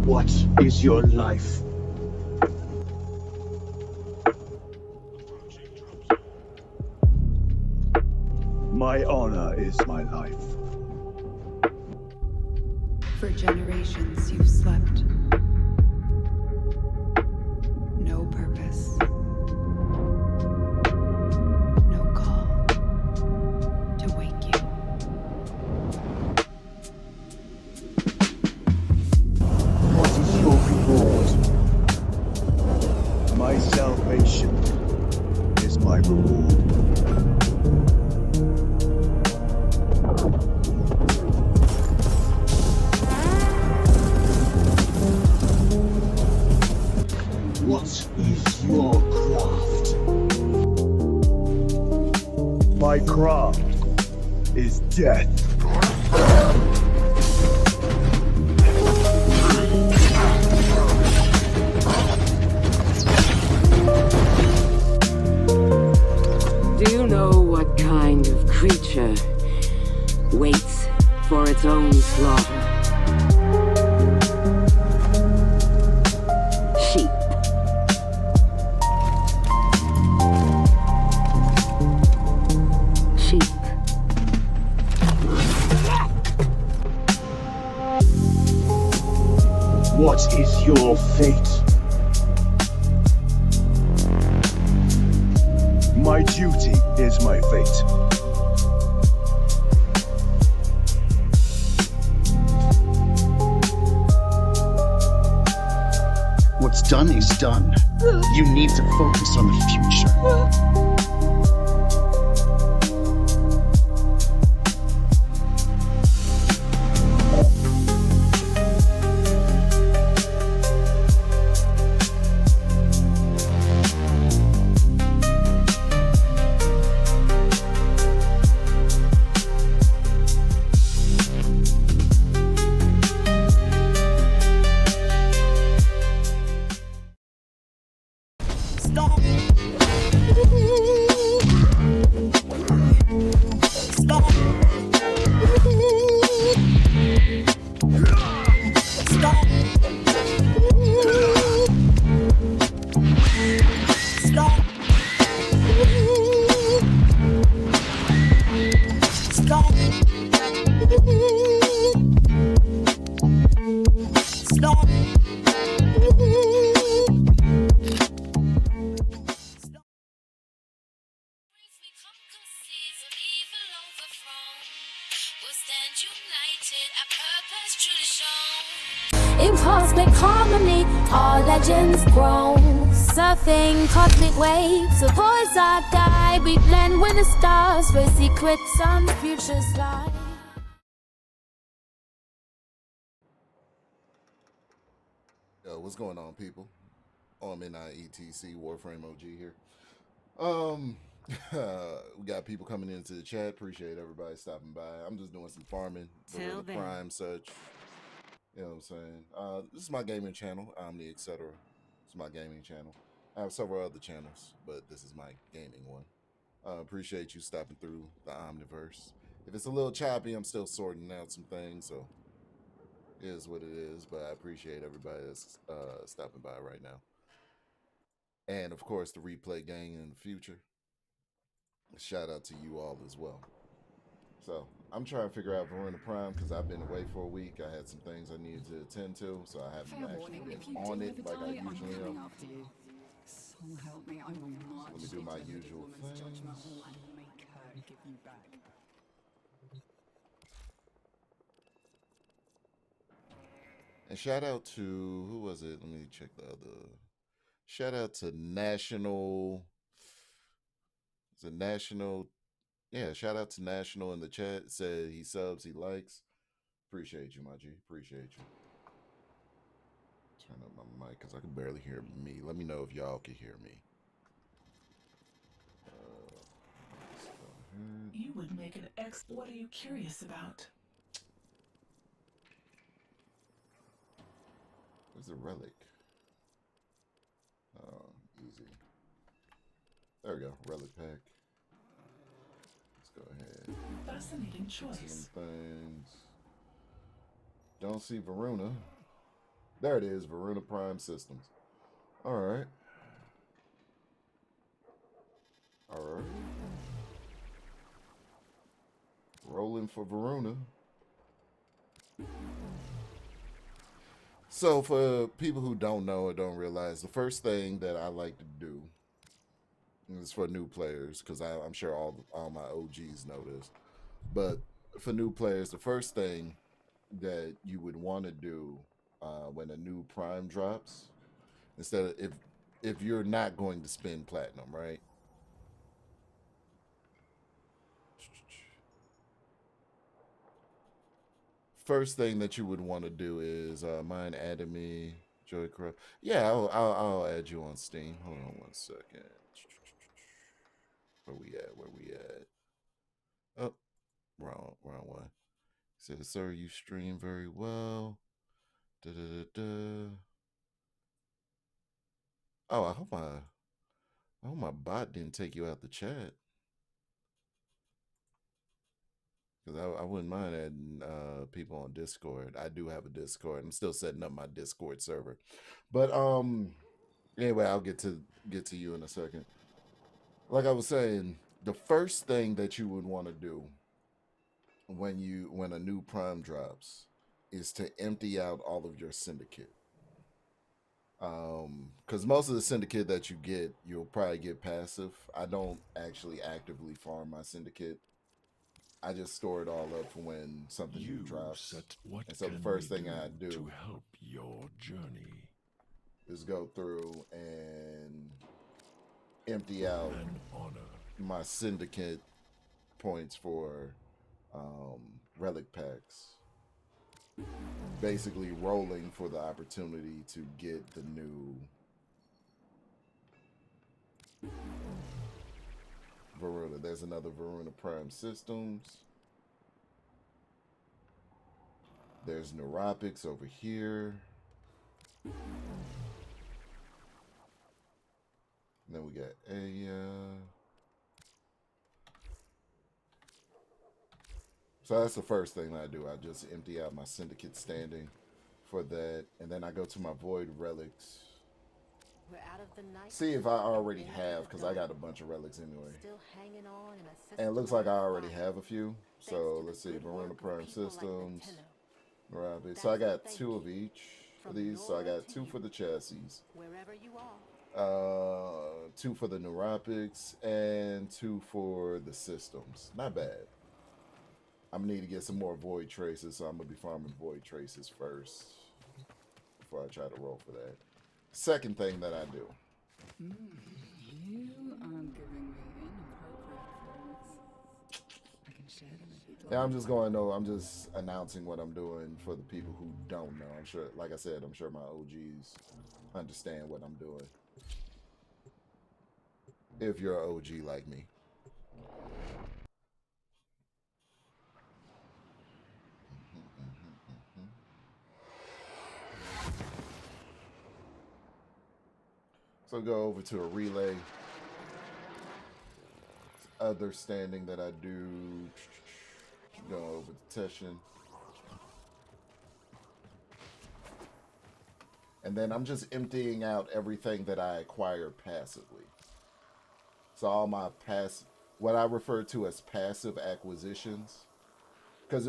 What is your life? My honor is my life. For generations you've slept. No purpose. No call to wake you. What is your reward? My salvation is my reward. What is your craft? My craft is death. Do you know what kind of creature waits for its own slaughter? Sheep. Sheep. What is your fate? My duty is my fate. What's done is done. You need to focus on the future. In cosmic harmony, all legends grow. Surfing cosmic waves, a voice our guide. We blend with the stars for secrets on the future's light. Yo, what's going on, people? OMNIETC Warframe OG here. We got people coming into the chat. Appreciate everybody stopping by. I'm just doing some farming, Till then. crime, such. You know what I'm saying? This is my gaming channel, Omni, etc. It's my gaming channel. I have several other channels, but this is my gaming one. Appreciate you stopping through the Omniverse. If it's a little choppy, I'm still sorting out some things, so it is what it is. But I appreciate everybody that's stopping by right now. And of course, the replay gang in the future. Shout out to you all as well. So I'm trying to figure out Voruna Prime because I've been away for a week. I had some things I needed to attend to, so I haven't actually been on it like I usually am. So help me, I will march. Let me do my usual things. And make her give you back. And shout out to, who was it? Let me check the other. Shout out to National. Is it National? Yeah, shout out to National in the chat. Said he subs, he likes. Appreciate you, my G. Appreciate you. Turn up my mic because I can barely hear me. Let me know if y'all can hear me. You would make an ex. What are you curious about? Where's the relic? Oh, easy. There we go. Relic pack. Let's go ahead. Fascinating choice. Some things. Don't see Voruna. There it is, Voruna Prime Systems. All right. All right. Rolling for Voruna. So for people who don't know or don't realize, the first thing that I like to do is for new players, because I'm sure all my OGs know this, but for new players, the first thing that you would want to do when a new Prime drops, instead of if you're not going to spend platinum, right? First thing that you would want to do is mind adding me, Joy Crow. Yeah, I'll add you on Steam. Hold on one second. Where we at? Where we at? Oh, wrong one. It says, sir, you stream very well. Da, da, da, da. Oh, I hope my bot didn't take you out the chat. Because I wouldn't mind adding people on Discord. I do have a Discord. I'm still setting up my Discord server. But anyway, I'll get to you in a second. Like I was saying, the first thing that you would want to do when a new Prime drops is to empty out all of your syndicate. Because most of the syndicate that you get, you'll probably get passive. I don't actually actively farm my syndicate. I just store it all up for when something new drops. And so the first thing I do to help your journey is go through and empty out and honor. my syndicate points for relic packs. Basically rolling for the opportunity to get the new Voruna. There's another Voruna Prime Systems. There's Neuropics over here. And then we got So that's the first thing that I do. I just empty out my syndicate standing for that. And then I go to my void relics. We're out of the night. See if I already have, because I got a bunch of relics anyway. Still hanging on in a And it looks like I already have a few. So let's see, Voruna Prime Systems. Right, so I got 2 of each of these. So I got 2 for the chassis. Wherever you are. 2 for the Neuropics and 2 for the systems. Not bad. I'm gonna need to get some more void traces, so I'm gonna be farming void traces first before I try to roll for that. Second thing that I do. You are giving me inappropriate things. I can share them if you'd like. Yeah, I'm just going though. I'm just announcing what I'm doing for the people who don't know. I'm sure, like I said, I'm sure my OGs understand what I'm doing. If you're an OG like me. So go over to a relay. Other standing that I do. Go over to Teshin. And then I'm just emptying out everything that I acquire passively. So all my what I refer to as passive acquisitions. Because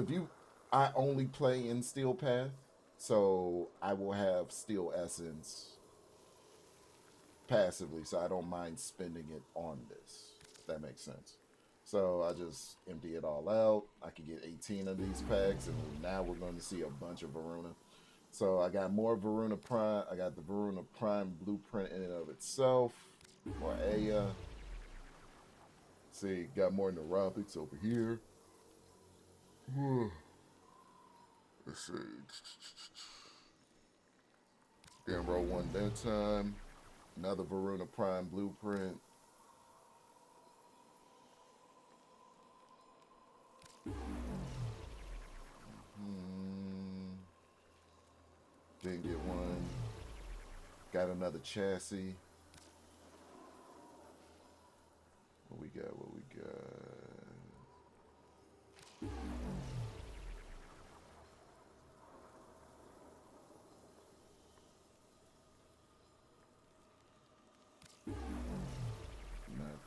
I only play in Steel Path, so I will have Steel Essence passively, so I don't mind spending it on this, if that makes sense. So I just empty it all out. I can get 18 of these packs, and now we're going to see a bunch of Voruna. So I got more Voruna Prime. I got the Voruna Prime blueprint in and of itself. More Aya. See, got more Neuropics over here. Let's see. Then roll one that time. Another Voruna Prime blueprint. Didn't get one. Got another chassis. What we got? What we got?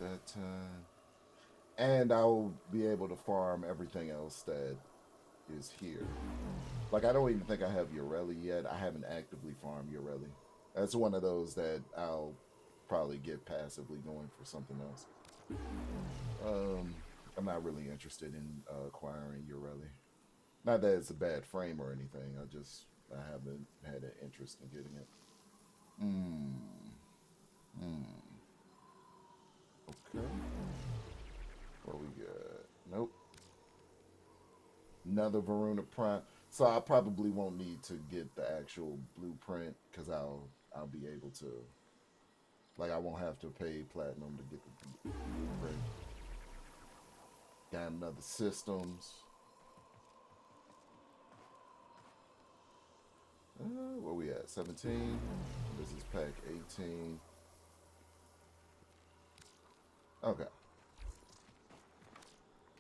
that time. And I'll be able to farm everything else that is here. Like, I don't even think I have Ureli yet. I haven't actively farmed Ureli. That's one of those that I'll probably get passively going for something else. I'm not really interested in acquiring Ureli. Not that it's a bad frame or anything. I haven't had an interest in getting it. Okay. What we got? Nope. Another Voruna Prime. So I probably won't need to get the actual blueprint because I'll be able to, like, I won't have to pay platinum to get the blueprint. Got another systems. Where we at? 17. This is pack 18. Okay.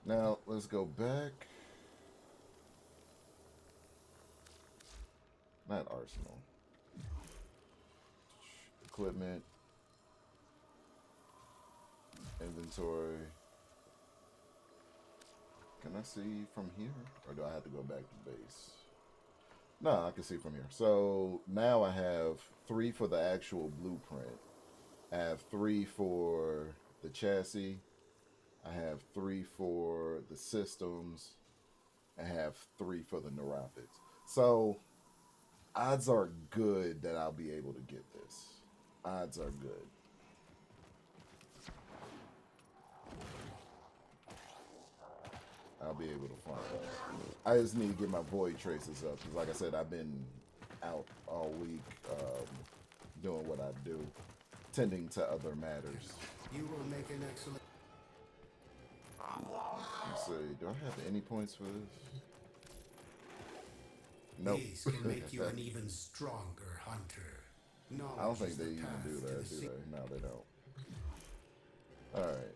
Now let's go back. Not arsenal. Equipment. Inventory. Can I see from here? Or do I have to go back to base? No, I can see from here. So now I have 3 for the actual blueprint. I have 3 for the chassis. I have 3 for the systems. I have 3 for the neuropics. So odds are good that I'll be able to get this. Odds are good. I'll be able to find it. I just need to get my void traces up. Because like I said, I've been out all week doing what I do. Tending to other matters. You will make an excellent... Let's see, do I have any points for this? Nope. These can make you an even stronger hunter. I don't think they even do that, do they? No, they don't. Alright.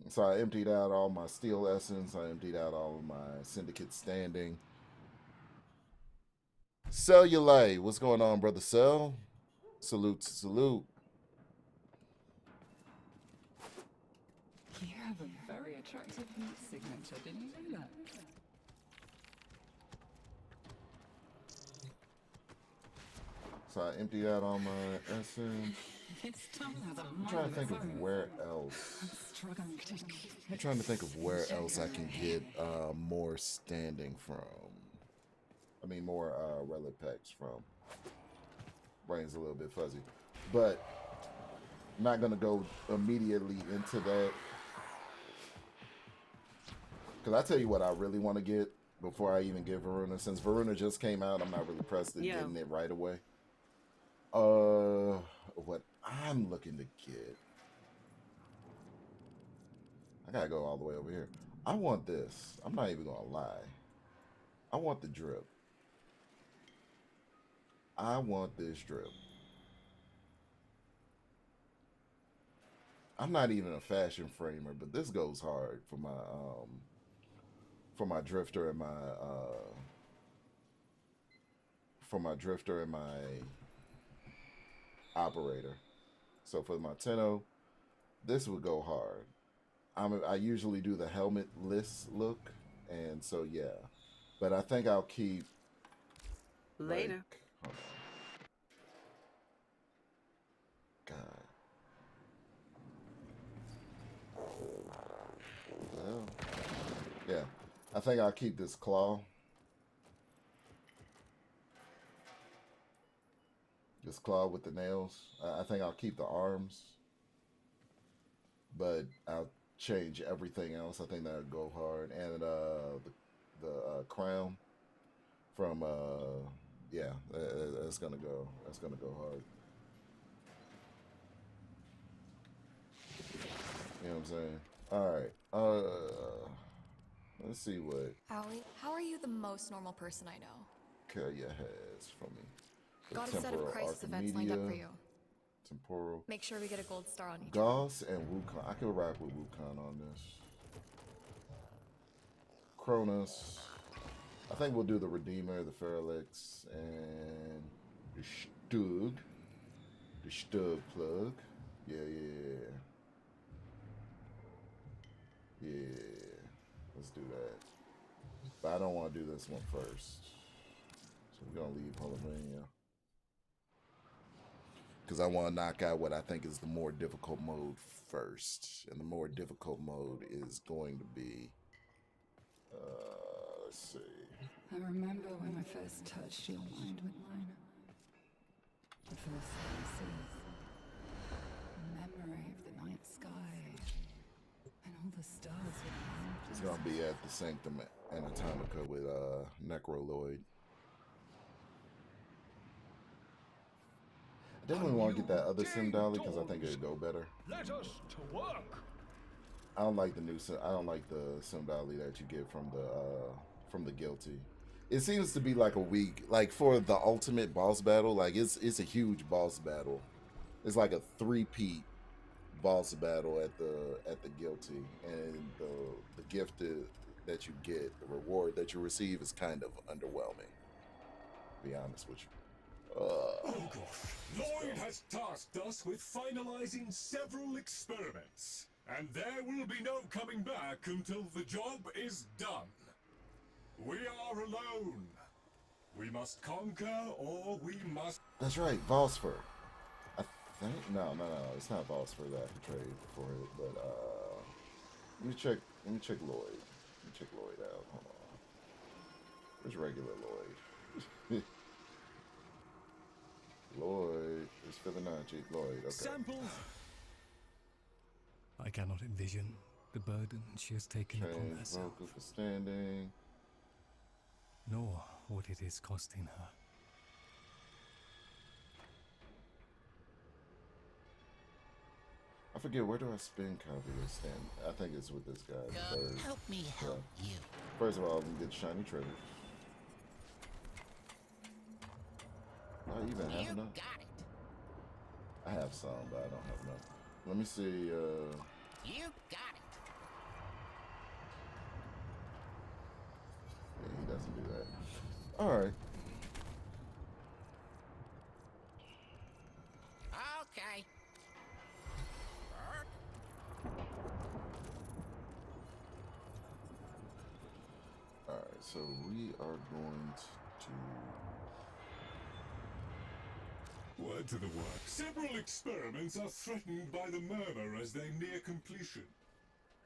So I emptied out all my steel essence. I emptied out all of my syndicate standing. Cellulite, what's going on, brother Cell? Salute, salute. You have a very attractive heat signature, didn't you know that? So I emptied out all my essence. I'm trying to think of where else. I'm trying to think of where else I can get more standing from. I mean, more relic packs from. Brain's a little bit fuzzy, but I'm not gonna go immediately into that. Cause I tell you what I really want to get before I even get Voruna. Since Voruna just came out, I'm not really pressed in getting it right away. What I'm looking to get, I gotta go all the way over here. I want this. I'm not even gonna lie. I want the drip. I want this drip. I'm not even a fashion framer, but this goes hard for my drifter and my operator. So for my Tenno, this would go hard. I usually do the helmet-less look, and so yeah. But I think I'll keep later. Like, hold on. God. Well, yeah. I think I'll keep this claw. This claw with the nails. I think I'll keep the arms. But I'll change everything else. I think that'll go hard. And the crown from yeah, that's gonna go hard. You know what I'm saying? Alright. Let's see what Howie, how are you the most normal person I know? Kaya has for me. The Got a set of crisis events lined up for you. Temporal. Make sure we get a gold star on each. Goss and Wukong. I could rock with Wukong on this. Cronus. I think we'll do the Redeemer, the Feralix, and the Stug. The Stug plug. Yeah. Yeah, let's do that. But I don't want to do this one first. So we're going to leave Pennsylvania. Because I want to knock out what I think is the more difficult mode first. And the more difficult mode is going to be... let's see. I remember when I first touched your mind with mine. The first thing I see is a memory of the night sky and all the stars with mine. It's going to be at the Sanctum Anatomica with Necroloid. I definitely want to get that other Sim Dolly because I think it'd go better. Let us to work. I don't like the new Sim. I don't like the Sim Dolly that you get from the Guilty. It seems to be like a weak, like for the ultimate boss battle. Like it's a huge boss battle. It's like a 3-peat boss battle at the Guilty, and the gift that you get, the reward that you receive, is kind of underwhelming. To be honest with you. Oh gosh. Lloyd has tasked us with finalizing several experiments, and there will be no coming back until the job is done. We are alone. We must conquer, or we must... That's right, Vosper. I think... No, it's not Vosper that I can trade for it, but, let me check Lloyd. Let me check Lloyd out. Hold on. Where's regular Lloyd? Lloyd is Fibonacci. Lloyd, okay. Samples. I cannot envision the burden she has taken upon herself, vocal for standing, nor what it is costing her. I forget, where do I spin copy of stand? I think it's with this guy. Help me help you. First of all, we can get shiny treasures. Do I even have enough? Got it. I have some, but I don't have enough. Let me see. You got it. Yeah, he doesn't do that. All right. Okay. All right, so we are going to... Word to the work. Several experiments are threatened by the murmur as they near completion.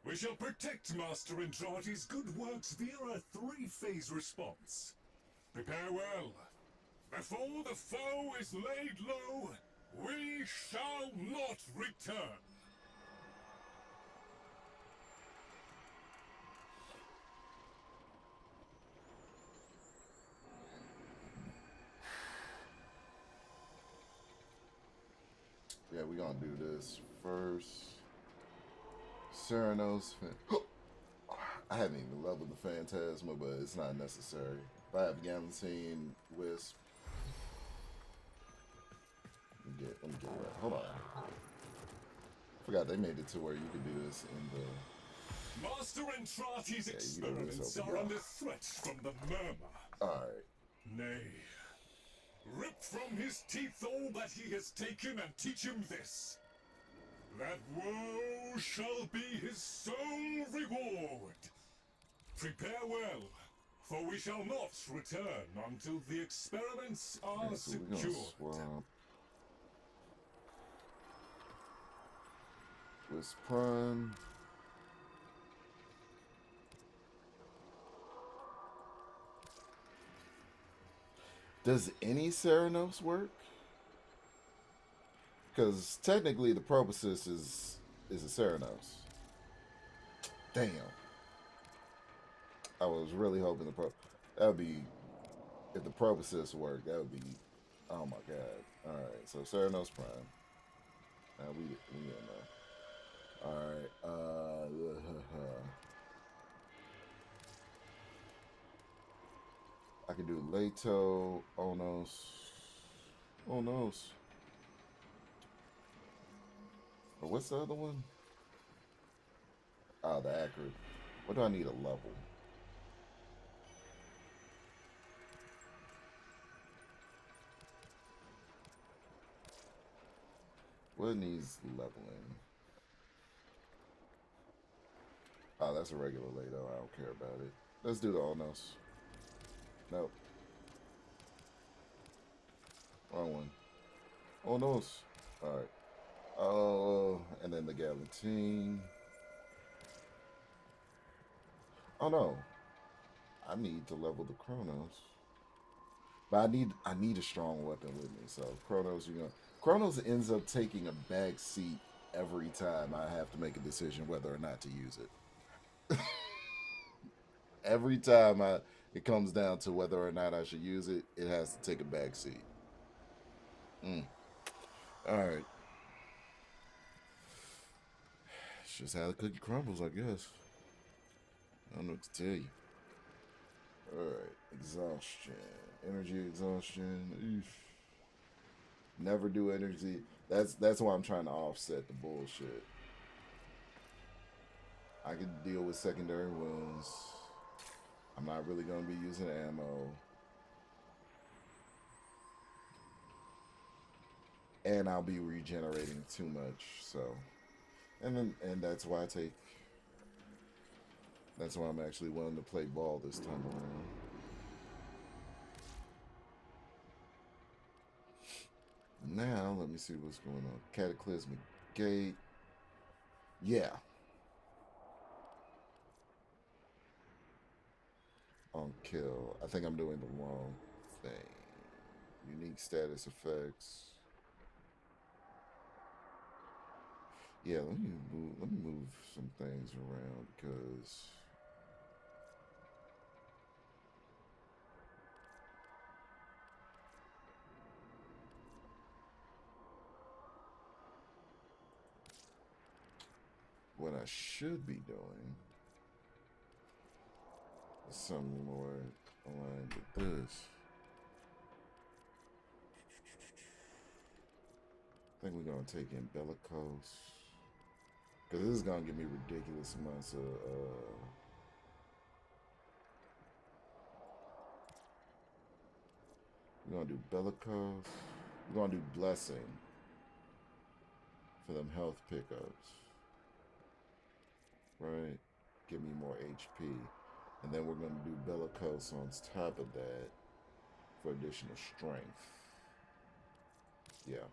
We shall protect Master Entrati's good works via a 3-phase response. Prepare well. Before the foe is laid low, we shall not return. Yeah, we're gonna do this first. Ceranos. I haven't even leveled the Phantasma, but it's not necessary. If I have Gamantine, Wisp. Let me get right. Hold on. I forgot they made it to where you could do this in the... Master Entrati's experiments are under threat from the murmur. Alright. Nay. Rip from his teeth all that he has taken and teach him this. That woe shall be his sole reward. Prepare well, for we shall not return until the experiments are secured. Wisp Prime. Does any Ceranos work? Because technically the Proboscis is a Ceranos. Damn. I was really hoping that would be, if the Proboscis worked, that would be, oh my god. Alright, so Ceranos Prime. We in there. Alright, I can do Leto, Onos. But what's the other one? Oh, the Accurate. What do I need a level? What needs leveling? Oh, That's a regular Lado. I don't care about it. Let's do the Onos. Nope. Wrong one. Onos. Alright. Oh, and then the Galantine. Oh no. I need to level the Chronos. But I need a strong weapon with me. So Chronos, Chronos ends up taking a back seat every time I have to make a decision whether or not to use it. Every time it comes down to whether or not I should use it, it has to take a back seat. Alright. It's just how the cookie crumbles, I guess. I don't know what to tell you. Alright. Exhaustion. Energy exhaustion. Oof. Never do energy. That's why I'm trying to offset the bullshit. I can deal with secondary wounds. I'm not really going to be using ammo. And I'll be regenerating too much, so. And that's why that's why I'm actually willing to play ball this time around. Now, let me see what's going on. Cataclysmic Gate. Yeah. On kill. I think I'm doing the wrong thing. Unique status effects. Yeah, let me move some things around because what I should be doing is something more aligned with this. I think we're gonna take in Bellicose. Because this is going to give me ridiculous amounts of, we're going to do Bellicose. We're going to do Blessing for them health pickups. Right? Give me more HP. And then we're going to do Bellicose on top of that for additional strength. Yeah.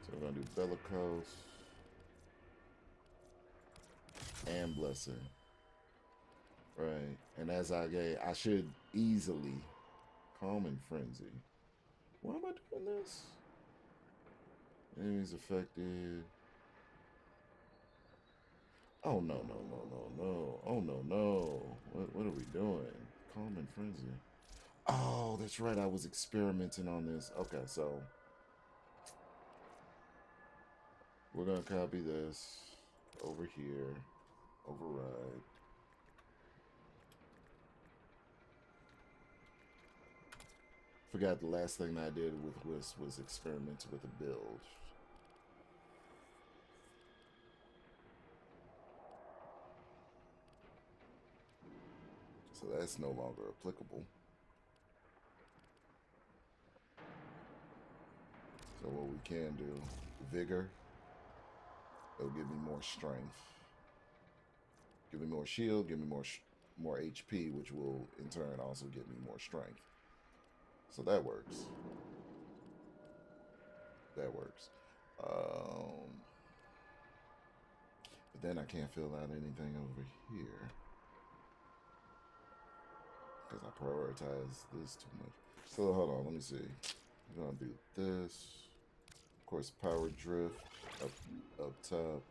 So we're going to do Bellicose and Blessing. Right. And as I should easily Calm and Frenzy. Why am I doing this? Enemies affected. Oh, no. Oh, no. What are we doing? Calm and Frenzy. Oh, that's right. I was experimenting on this. Okay, so we're going to copy this over here. Override. Forgot the last thing I did with was experiment with a build. So that's no longer applicable. So what we can do, Vigor, it'll give me more strength. Give me more shield, give me more HP, which will in turn also give me more strength. So that works. That works. But then I can't fill out anything over here because I prioritize this too much. So hold on, let me see. I'm gonna do this. Of course, power drift up top.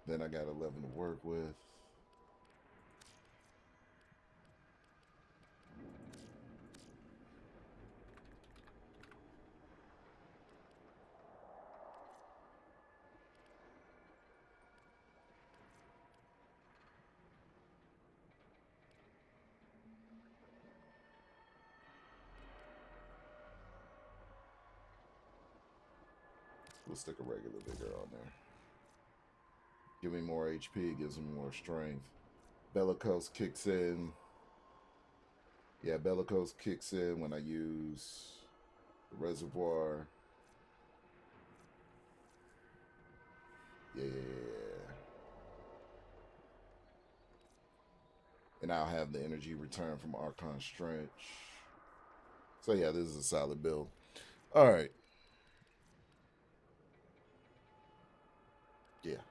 Then I got 11 to work with. We'll stick a regular vigor on there. Give me more HP, gives me more strength. Bellicose kicks in. Yeah, Bellicose kicks in when I use the reservoir. Yeah. And I'll have the energy return from Archon Stretch. So yeah, this is a solid build. All right. Yeah.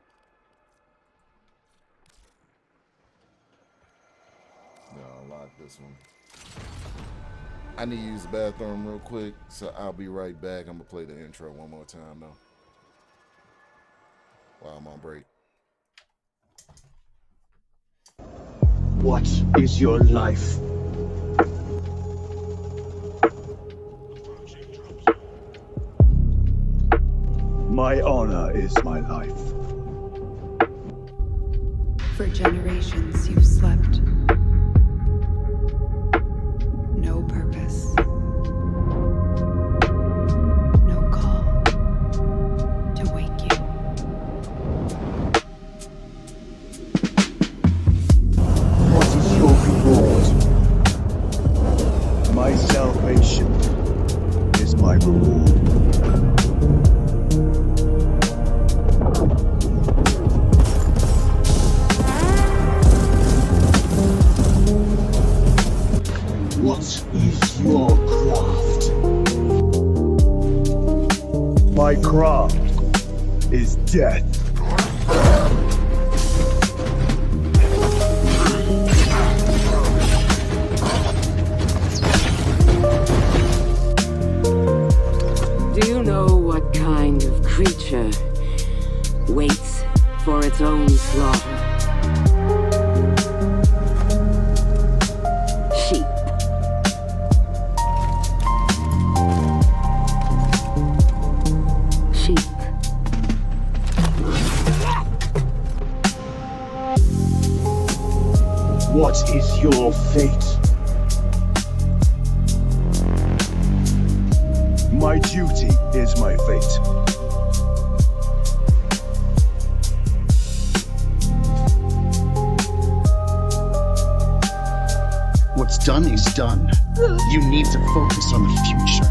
No, unlock this one. I need to use the bathroom real quick, so I'll be right back. I'm gonna play the intro one more time though, while I'm on break. What is your life? My honor is my life. For generations you've slept. No purpose. No call to wake you. What is your reward? My salvation is my reward. What is your craft? My craft is death. Do you know what kind of creature waits for its own slaughter? Sheep. Sheep. What is your fate? My duty is my fate. What's done is done. You need to focus on the future.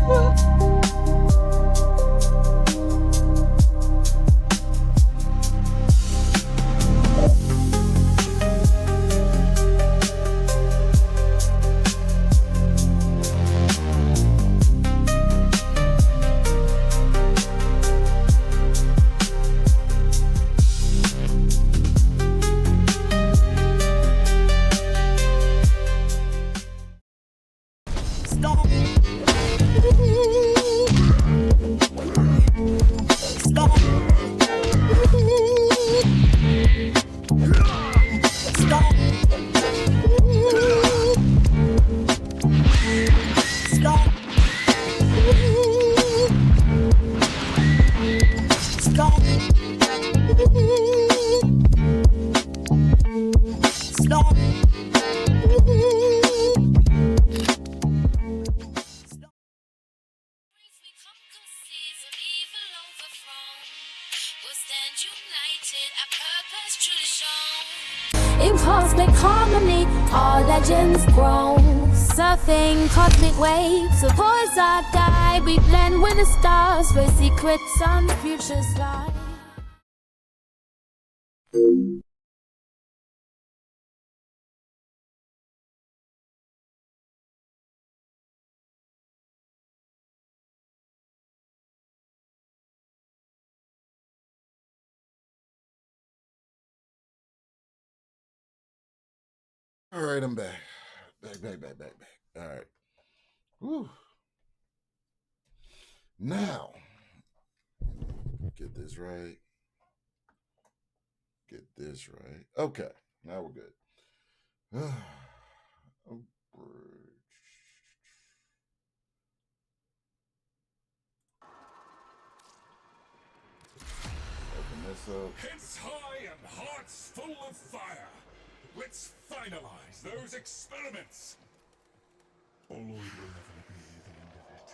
In cosmic harmony, all legends grow. Surfing cosmic waves, of boys our guide. We blend with the stars where secrets and futures lie. All right, I'm back. Back. All right. Whew. Now, get this right. Get this right. Okay, now we're good. Open this up. Heads high and hearts full of fire. Let's finalize those experiments. Oh Lord will never be the end of it.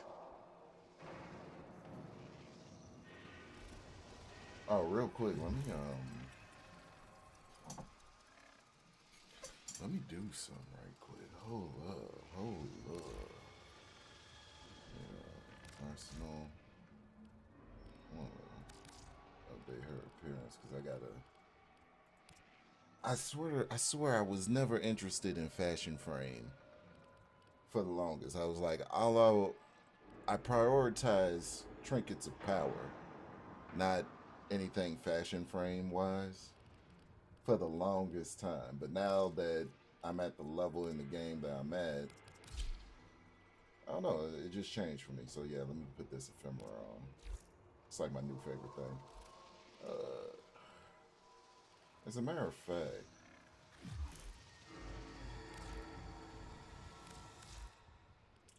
Oh, real quick, let me do something right quick. Hold up. Yeah, Arsenal. I want to update her appearance because I swear I was never interested in Fashion Frame for the longest. I was like, I prioritize Trinkets of Power, not anything Fashion Frame wise, for the longest time. But now that I'm at the level in the game that I'm at, I don't know, it just changed for me. So yeah, let me put this ephemera on. It's like my new favorite thing. As a matter of fact,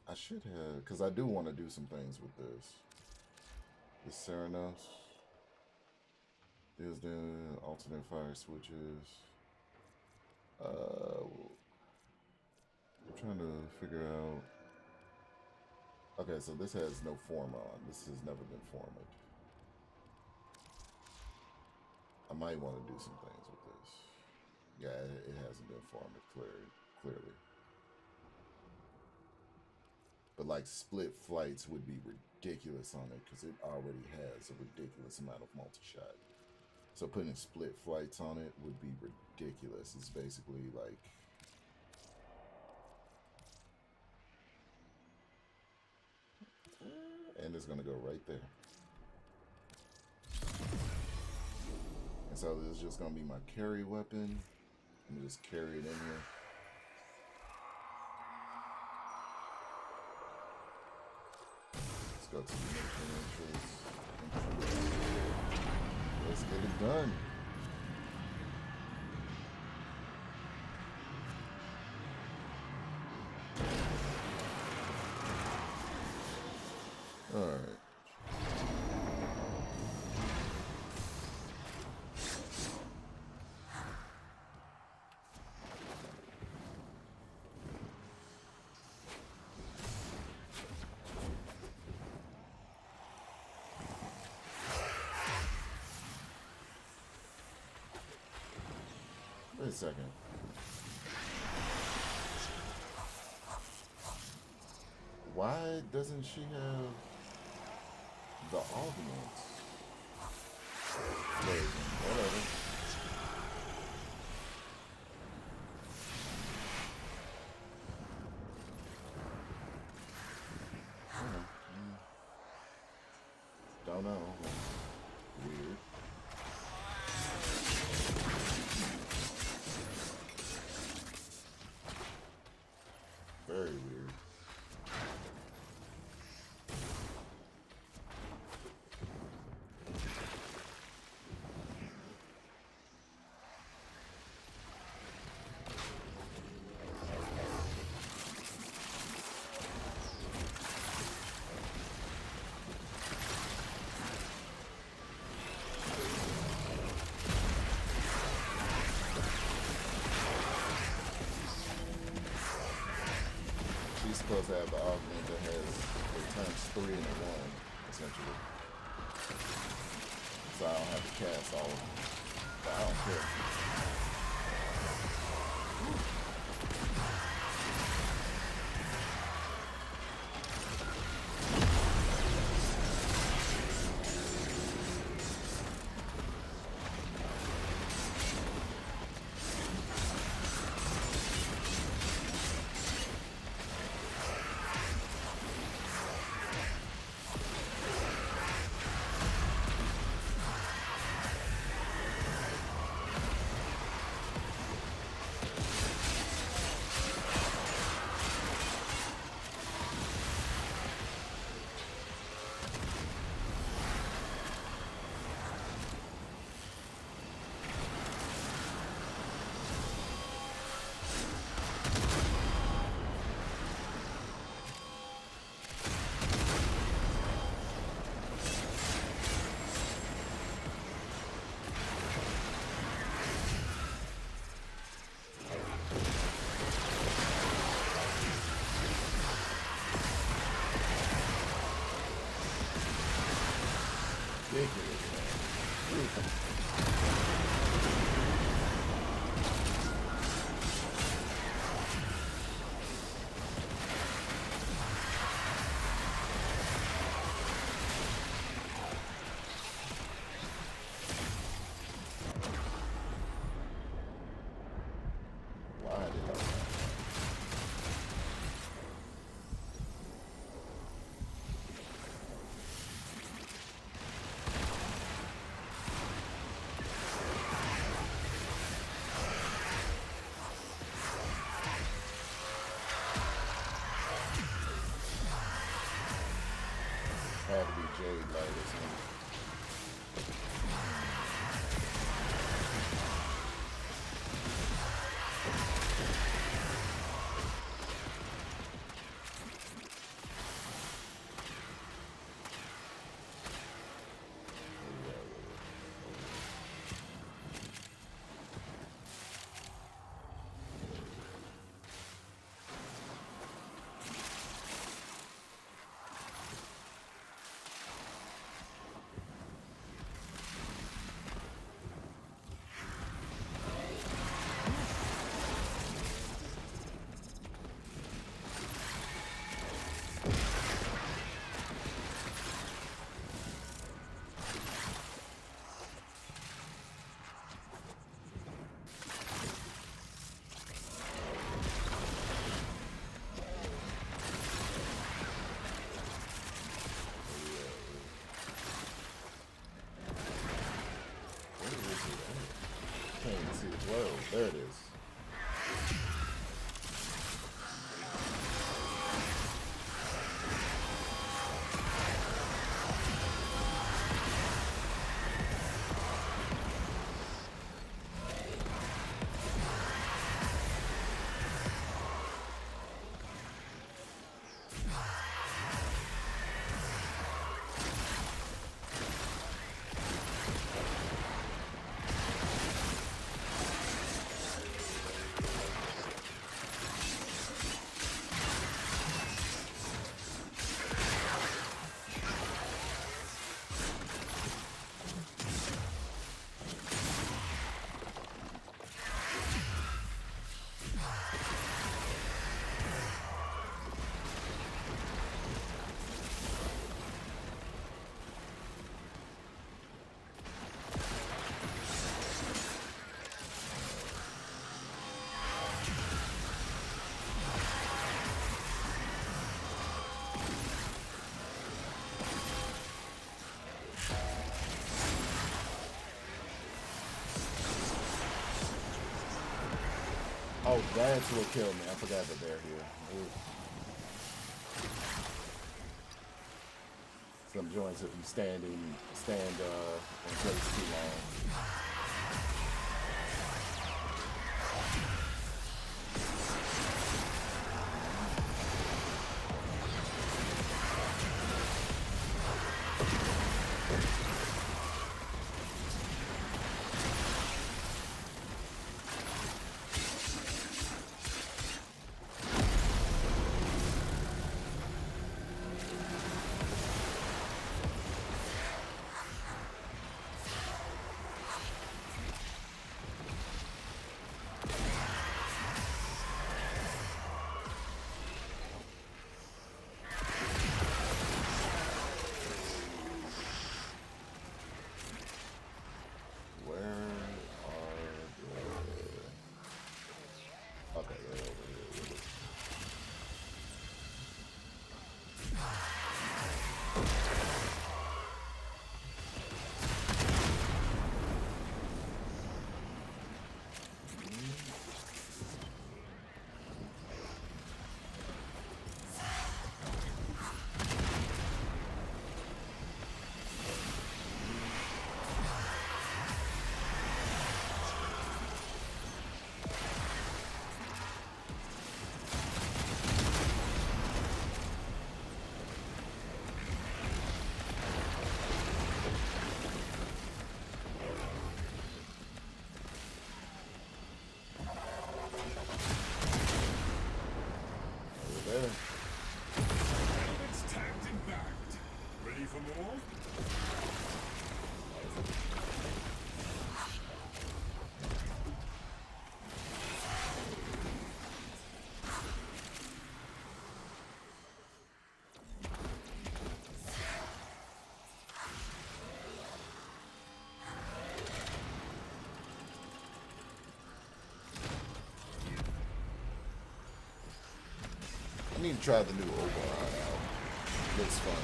I should have, because I do want to do some things with this. The Serenos. There's the alternate fire switches. I'm trying to figure out. Okay, so this has no form on. This has never been formed. I might want to do some things with this. Yeah, it hasn't been formed clearly. But like split flights would be ridiculous on it because it already has a ridiculous amount of multi-shot. So putting split flights on it would be ridiculous. It's basically like... And it's going to go right there. And so this is just going to be my carry weapon. Let me just carry it in here. Let's go to the mission entrance. Let's get it done. All right. Wait a second. Why doesn't she have the augments? Wait, whatever. Don't know. Weird. Very weird. She's supposed to have the augment that has it turns 3 into 1, essentially. So I don't have to cast all of them. But I don't care. Had to be Jade Light or something. Whoa, there it is. Oh, that's what killed me. I forgot that they're here. Ooh. Some joints if you stand in place too long. It's tagged and bagged. Ready for more? I need to try the new Oberon out. Looks fun.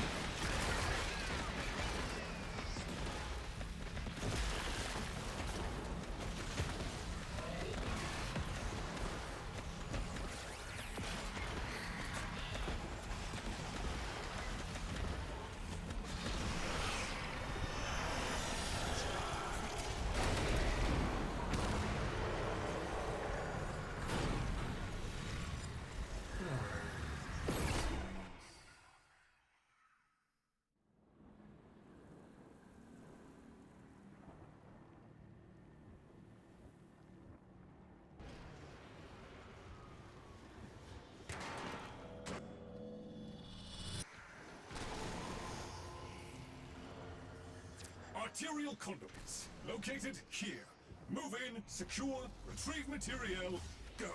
material conduits. Located here. Move in, secure, retrieve material, go.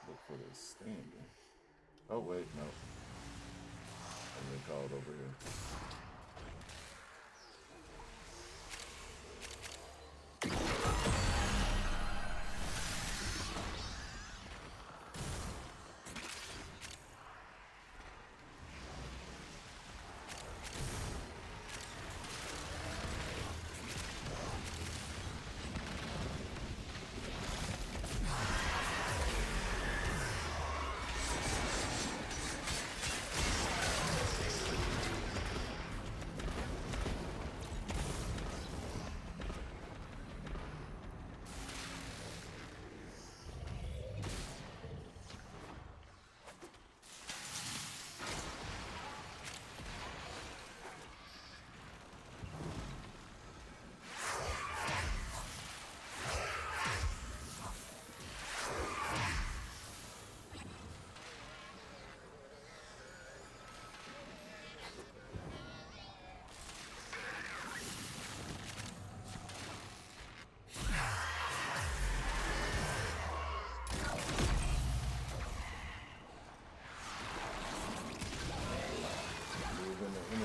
Look for the standing. Oh wait, no. I've been called over here.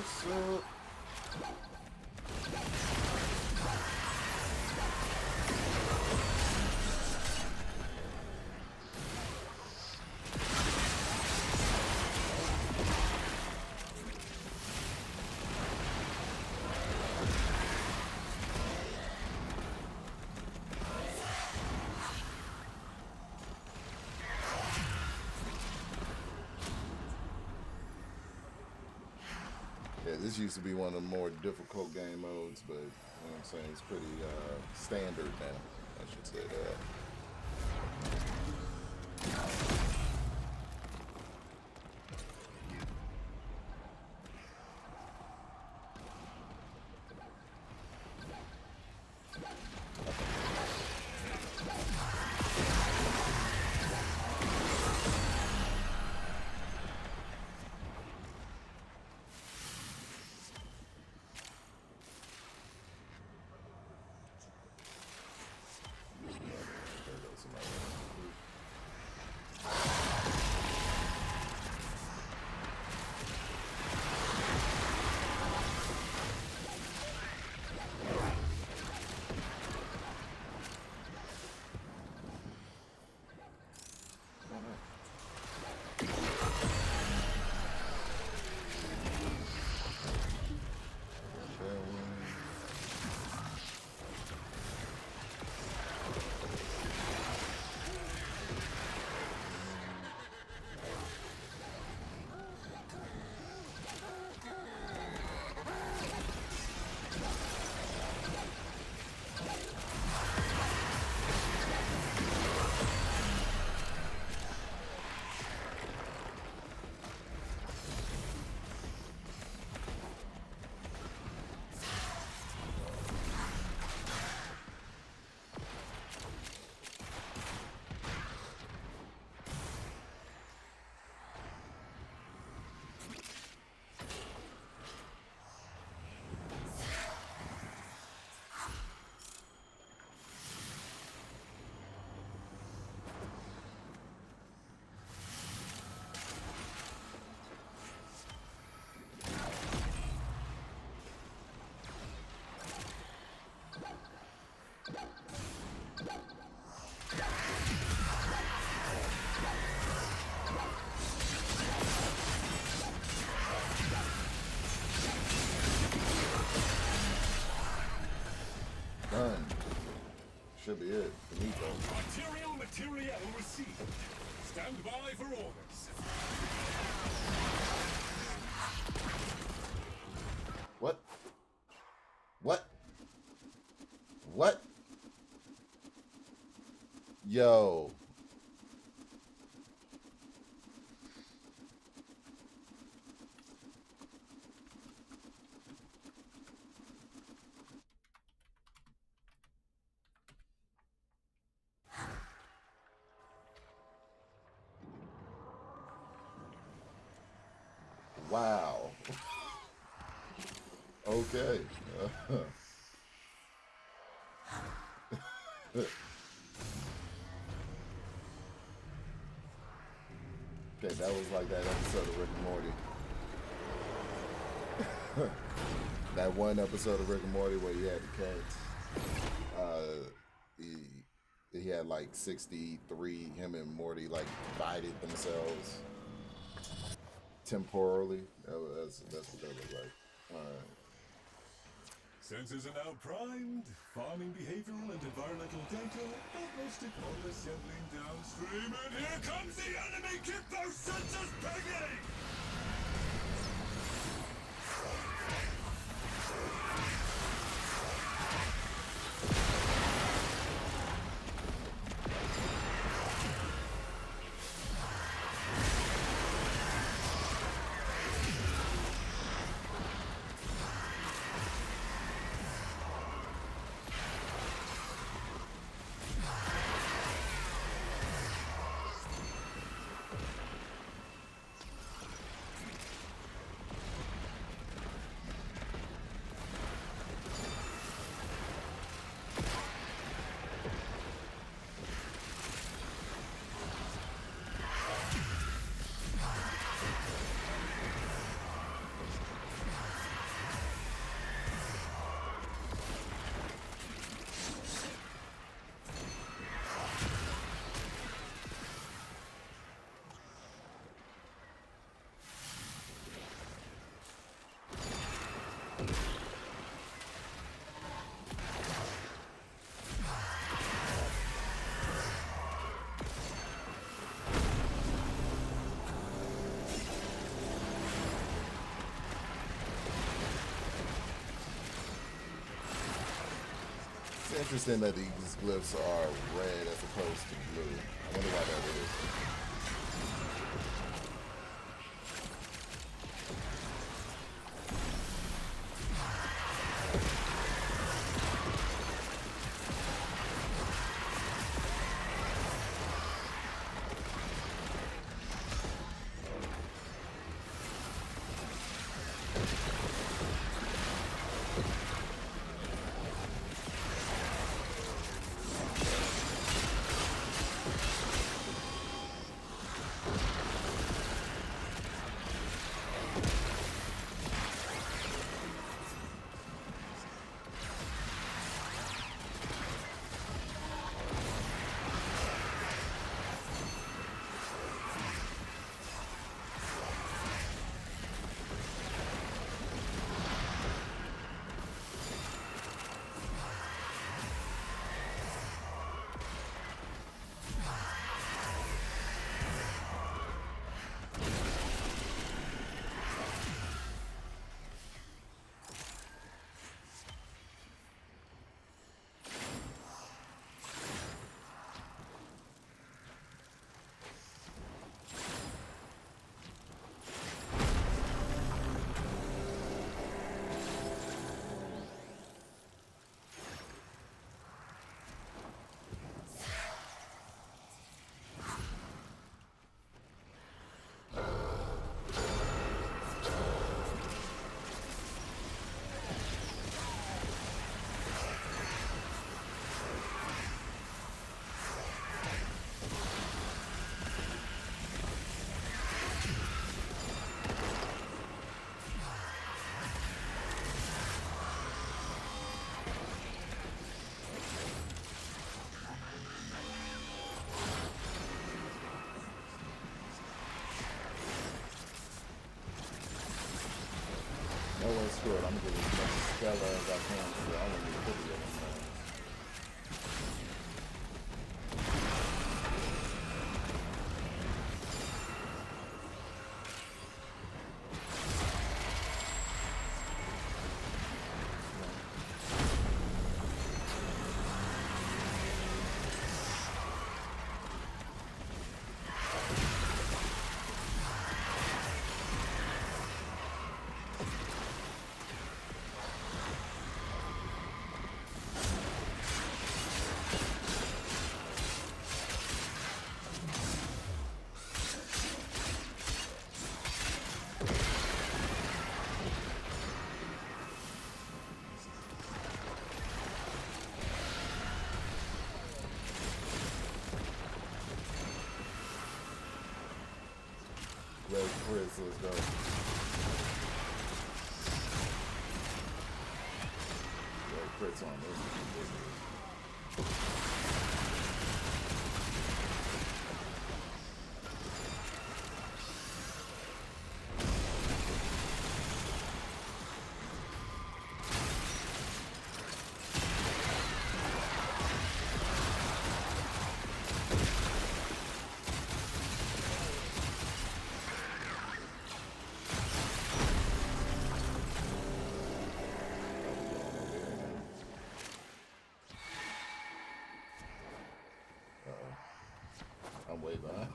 So yeah, this used to be one of the more difficult game modes, but you know what I'm saying, it's pretty standard now. I should say that. should be it. Benito. Material received. Stand by for orders. What? What? What? Yo. Wow. Okay. Okay, that was like that episode of Rick and Morty. That one episode of Rick and Morty where he had the cats. He had like 63. Him and Morty like divided themselves temporally. That's what that was like. All right. Sensors are now primed. Farming behavioral and environmental data diagnostic model assembling downstream. And here comes the enemy! Keep those sensors pinging! It's interesting that these glyphs are red as opposed to blue. I wonder why that is. No one's good. I'm gonna get as much Stella as I can. So I want to put it in. Red Chris, let's go. Red Chris on this. I'm way behind.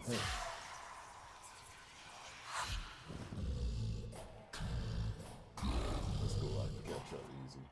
Let's go like to catch up easy.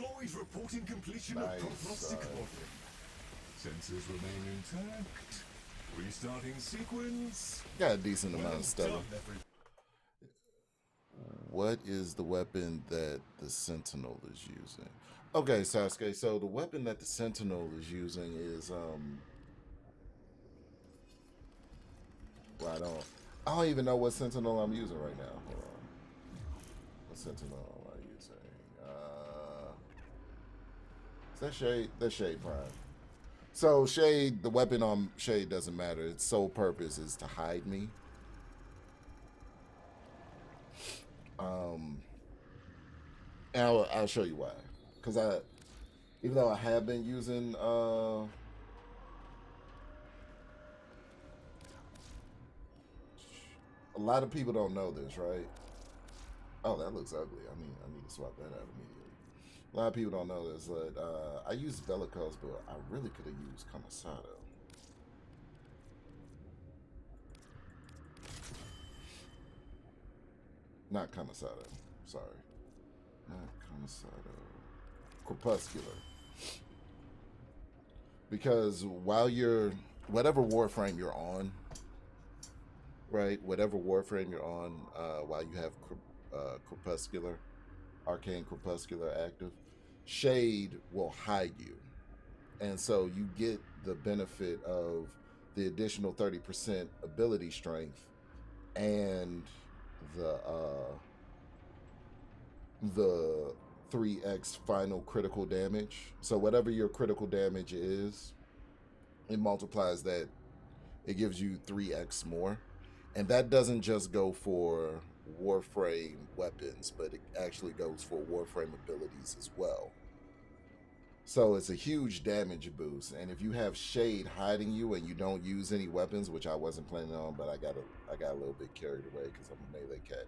Always reporting completion of prognostic modeling. Sensors remain intact. Restarting sequence. Got a decent amount of stuff. what is the weapon that the Sentinel is using? Okay, Sasuke, so the weapon that the Sentinel is using is well, I don't even know what Sentinel I'm using right now. Hold on. What Sentinel am I using? Is that Shade? That's Shade Prime. So Shade, the weapon on Shade doesn't matter. Its sole purpose is to hide me. And I'll show you why. Because even though I have been using a lot of people don't know this, right? Oh, that looks ugly. I need to swap that out immediately. A lot of people don't know this, but I use Bellicose, but I really could have used Kamisado. Not Kamisado. Sorry. Not Kamisado. Crepuscular. Because while you're, whatever Warframe you're on, right? Whatever Warframe you're on, while you have Crepuscular, Arcane Crepuscular active, Shade will hide you. And so you get the benefit of the additional 30% ability strength and the 3x final critical damage. So whatever your critical damage is, it multiplies that. It gives you 3x more. And that doesn't just go for Warframe weapons, but it actually goes for Warframe abilities as well. So it's a huge damage boost. And if you have Shade hiding you and you don't use any weapons, which I wasn't planning on, but I got a little bit carried away because I'm a melee cat.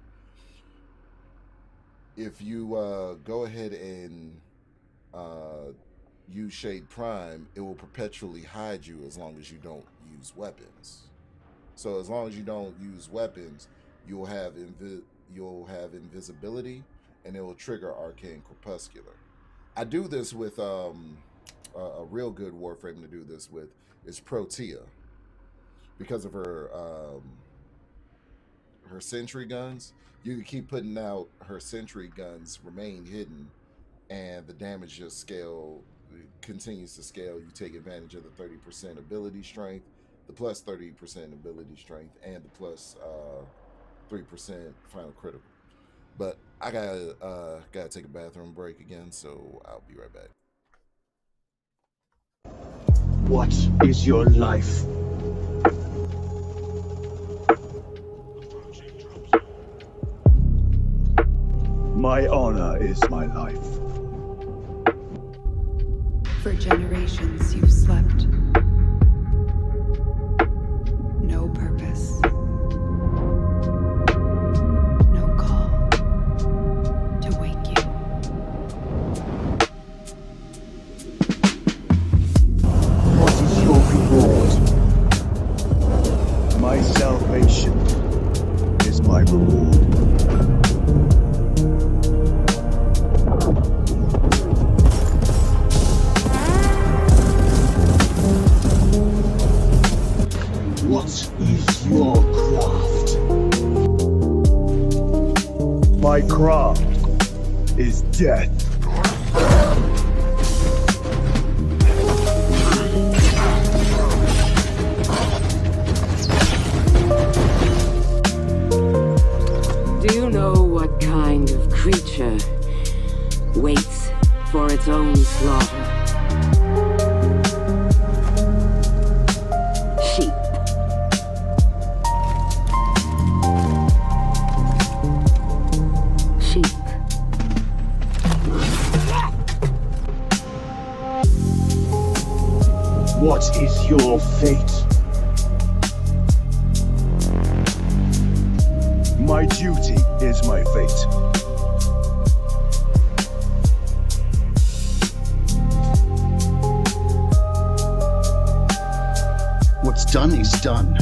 If you go ahead and use Shade Prime, it will perpetually hide you as long as you don't use weapons. So as long as you don't use weapons, you'll have invisibility, and it will trigger Arcane Crepuscular. I do this with a real good Warframe to do this with is Protea, because of her sentry guns. You can keep putting out her sentry guns, remain hidden, and the damage just continues to scale. You take advantage of the 30% ability strength, the plus 30% ability strength, and the plus 3% final critical. But I gotta take a bathroom break again, so I'll be right back. What is your life? My honor is my life. For generations you've slept. No purpose. No call to wake you. What is your reward? My salvation is my reward. What is your craft? My craft is death. Do you know what kind of creature waits for its own slaughter? Sheep. Sheep. What is your fate? My duty is my fate. What's done is done.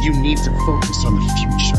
You need to focus on the future.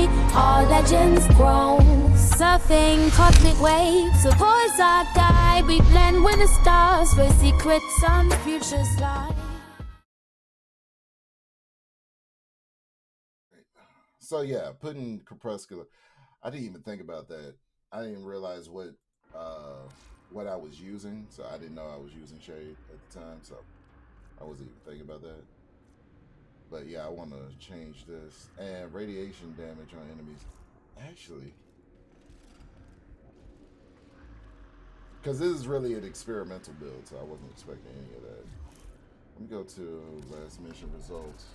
harmony, all legends grown. Surfing cosmic waves, the boys our guide. We blend with the stars where secrets and futures lie. So yeah, putting Crepuscular, I didn't even think about that. I didn't realize what I was using, so I didn't know I was using shade at the time, so I wasn't even thinking about that. But yeah, I want to change this. And radiation damage on enemies. Actually, because this is really an experimental build, so I wasn't expecting any of that. Let me go to last mission results.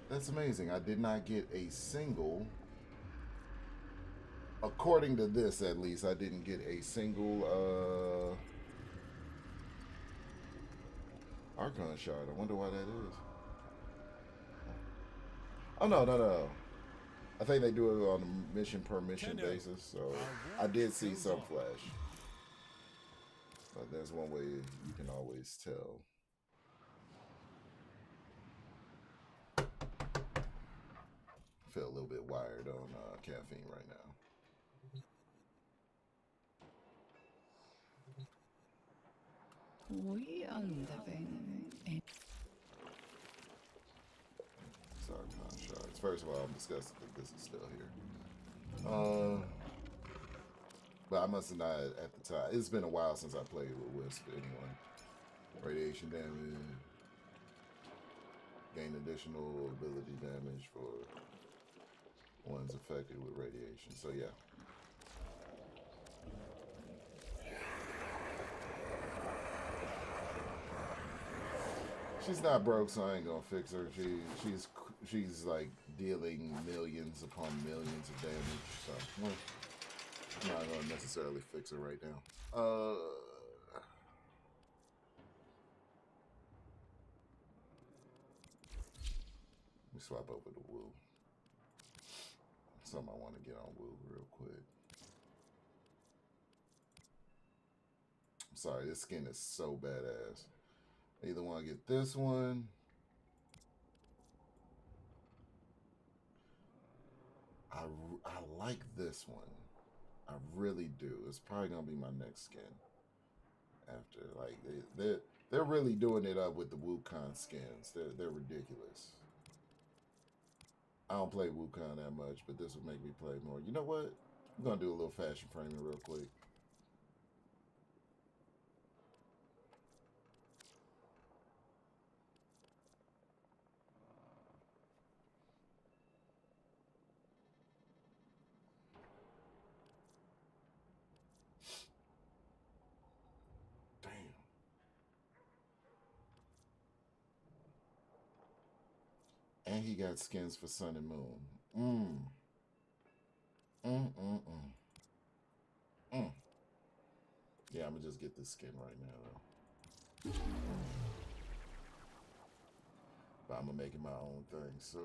That's amazing. I did not get a single, according to this at least, I didn't get a single Archon shard. I wonder why that is. Oh, no. I think they do it on a mission per mission basis, so I did see some flash. But there's one way you can always tell. I feel a little bit wired on caffeine right now. We are living in... Sorry, shards. First of all, I'm disgusted that this is still here. But I must have not at the time. It's been a while since I played with Wisp anyway. Radiation damage. Gain additional ability damage for ones affected with radiation. So yeah. She's not broke, so I ain't gonna fix her. She's like dealing millions upon millions of damage. So well, I'm not gonna necessarily fix her right now. Let me swap over to Woo. Something I want to get on Woo real quick. I'm sorry, this skin is so badass. I either want to get this one. I like this one. I really do. It's probably gonna be my next skin. After like they're really doing it up with the Wukong skins. They're ridiculous. I don't play Wukong that much, but this would make me play more. You know what? I'm gonna do a little fashion framing real quick. And he got skins for Sun and Moon. Yeah, I'm gonna just get this skin right now. But I'm gonna make it my own thing. So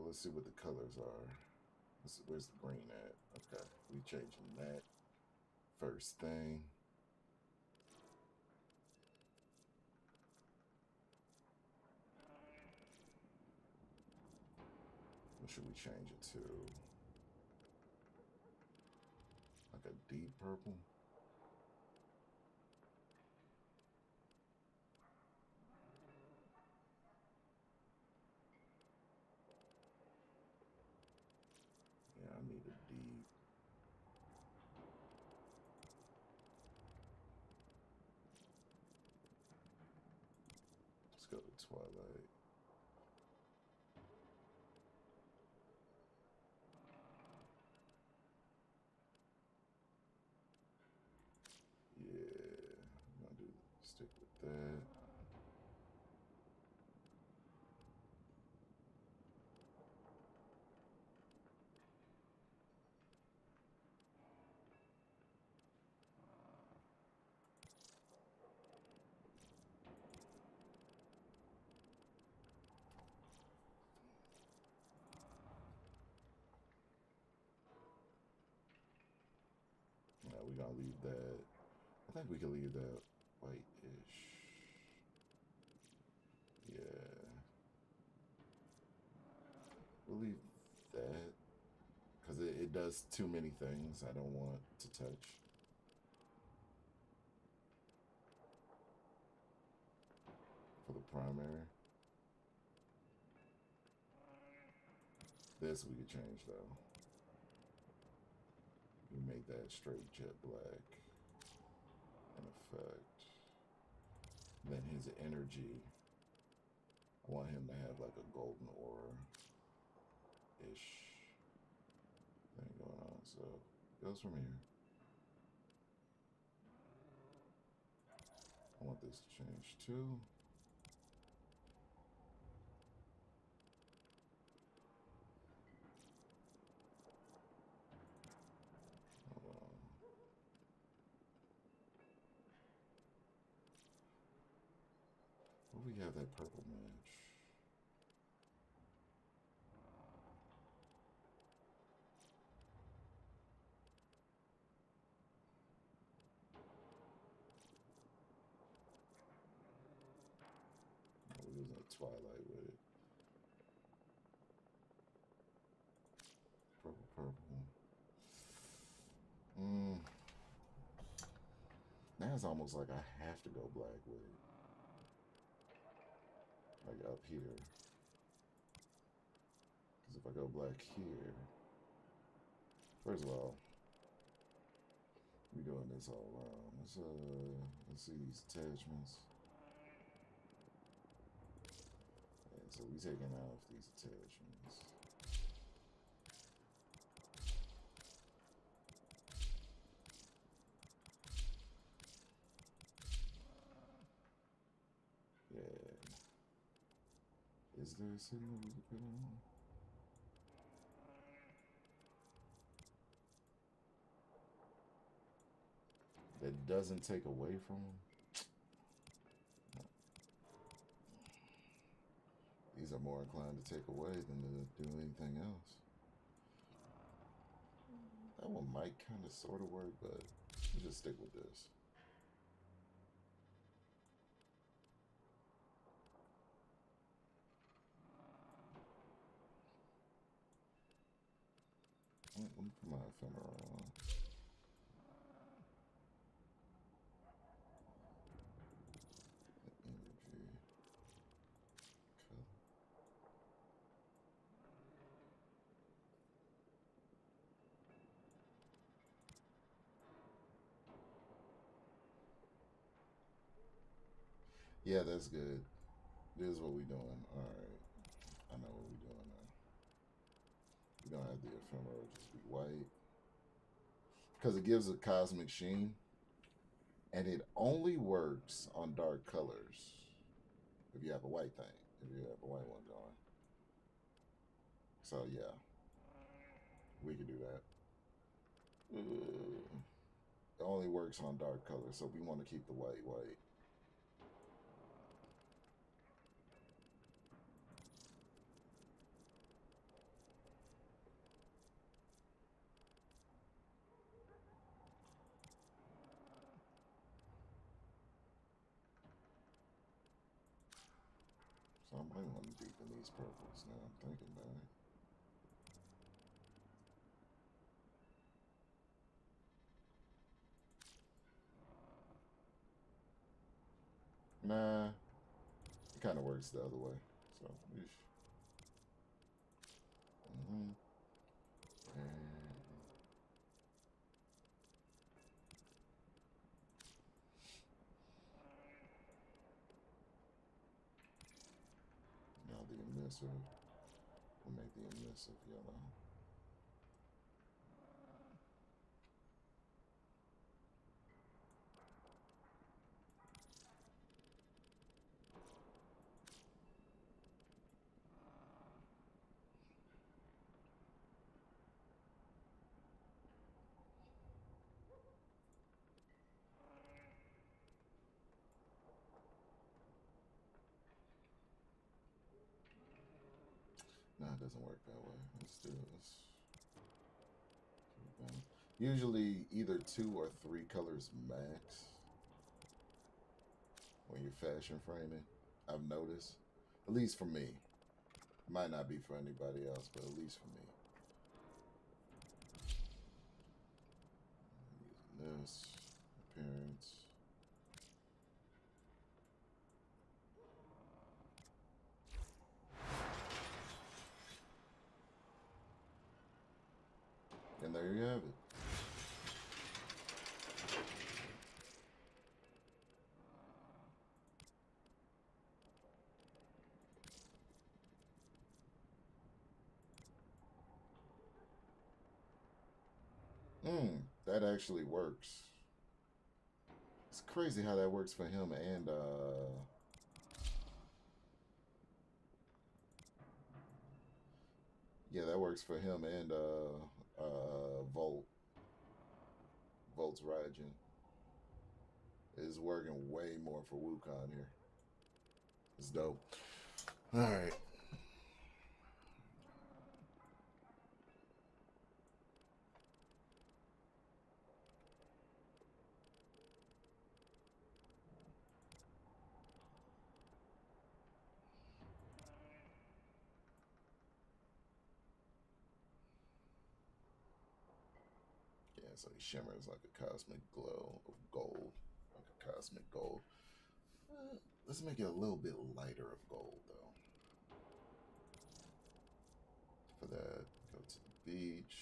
let's see what the colors are. Where's the green at? Okay, we changing that first thing. What should we change it to? Like a deep purple? Yeah, I need a deep. Let's go to Twilight. Stick with that. Yeah, we're gonna leave that. I think we can leave that white-ish. Yeah. We'll leave that because it does too many things I don't want to touch. For the primary. This we could change though. We made that straight jet black in effect. Then his energy, I want him to have like a golden aura-ish thing going on. So it goes from here. I want this to change too. We have that purple match. We're using a twilight with it. Purple. Now it's almost like I have to go black with it. Like up here. Because if I go black here, first of all, we're doing this all around. Let's see these attachments. And so we taking off these attachments. Is there a signal we could put on? That doesn't take away from them? These are more inclined to take away than to do anything else. That one might kind of sort of work, but we'll just stick with this. Let me put my ephemera on. Energy. Color. Yeah, that's good. This is what we're doing. Alright. I know what we're doing now. We don't have the ephemera just be white. Because it gives a cosmic sheen. And it only works on dark colors. If you have a white thing. If you have a white one going. So yeah. We could do that. It only works on dark colors. So we want to keep the white. So I might want to deepen these purples now. I'm thinking about it. Nah. It kind of works the other way. So, eesh. Now the emissive. We'll make the emissive yellow. No, it doesn't work that way. Let's do this. Usually either 2 or 3 colors max when you're fashion framing. I've noticed, at least for me. Might not be for anybody else, but at least for me. Using this appearance. And there you have it. That actually works. It's crazy how that works for him and yeah, that works for him and Volt's Raijin. Is working way more for Wukong here. It's dope. Alright. Yeah, so he shimmers like a cosmic glow of gold. Like a cosmic gold. Let's make it a little bit lighter of gold, though. For that, go to the beach.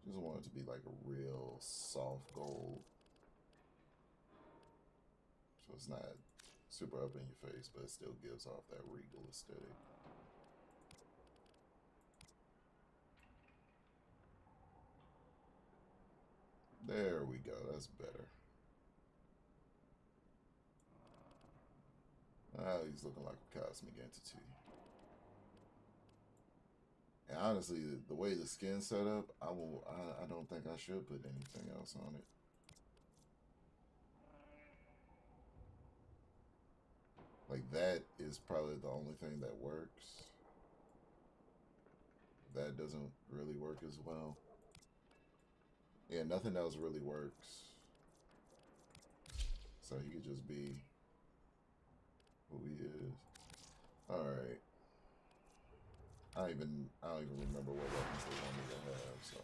Just want it to be like a real soft gold. So it's not super up in your face, but it still gives off that regal aesthetic. There we go, that's better. Ah, he's looking like a cosmic entity. And honestly, the way the skin's set up, I don't think I should put anything else on it. Like, that is probably the only thing that works. That doesn't really work as well. Yeah, nothing else really works. So he could just be who he is. Alright. I don't even remember what weapons they want me to have, so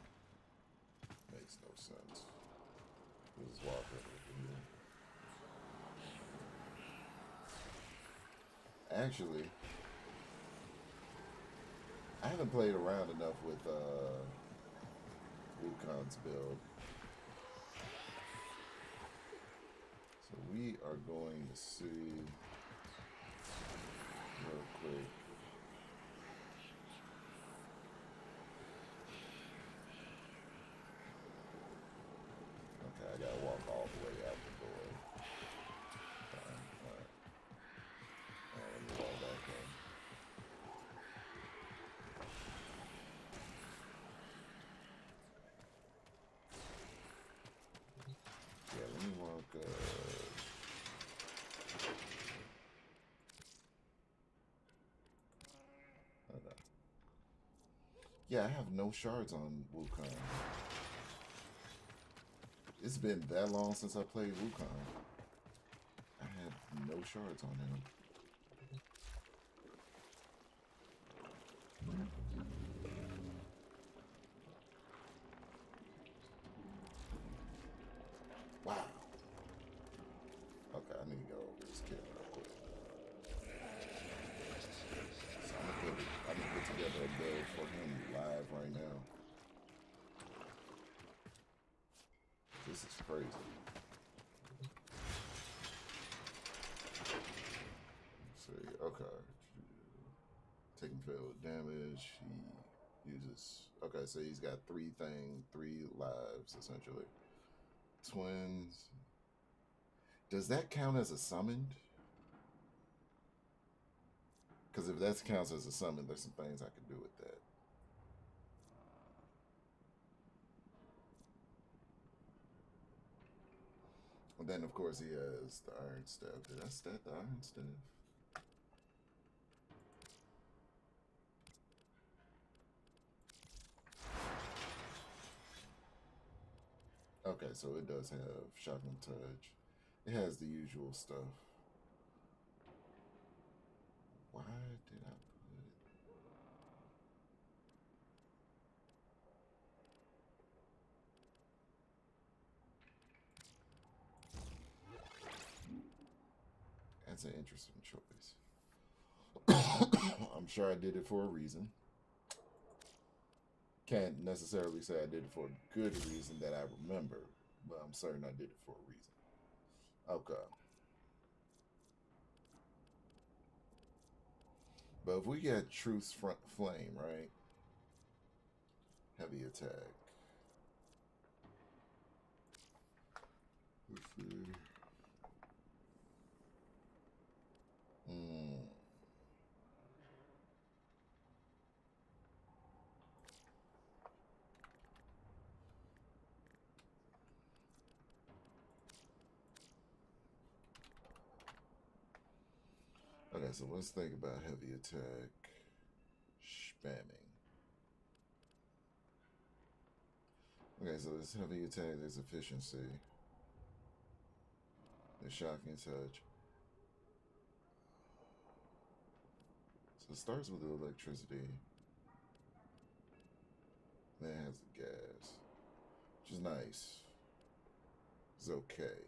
makes no sense. This is Warframe over here. Actually, I haven't played around enough with Wukong's build. So we are going to see real quick. Okay, I gotta walk all the way out the door. Alright. Let me walk back in. Yeah, let me walk okay. Yeah, I have no shards on Wukong. It's been that long since I played Wukong. I have no shards on him. Wow. Okay, I need to go over this kid real quick. So I'm gonna put together a build for him live right now. This is crazy. Let's see, okay. Taking failed damage. He uses, okay, so he's got three lives essentially. Twins. Does that count as a summoned? Because if that counts as a summon, there's some things I can do with that. And then, of course, he has the Iron Staff. Did I stat the Iron Staff? Okay, so it does have Shocking Touch. It has the usual stuff. Why did I put That's an interesting choice. I'm sure I did it for a reason. Can't necessarily say I did it for a good reason that I remember, but I'm certain I did it for a reason. Okay. But if we get Truth's front flame, right? Heavy attack. Let's see. Okay, so let's think about heavy attack. Spamming. Okay, so there's heavy attack, there's efficiency. There's shocking touch. So it starts with the electricity. Then it has the gas. Which is nice. It's okay.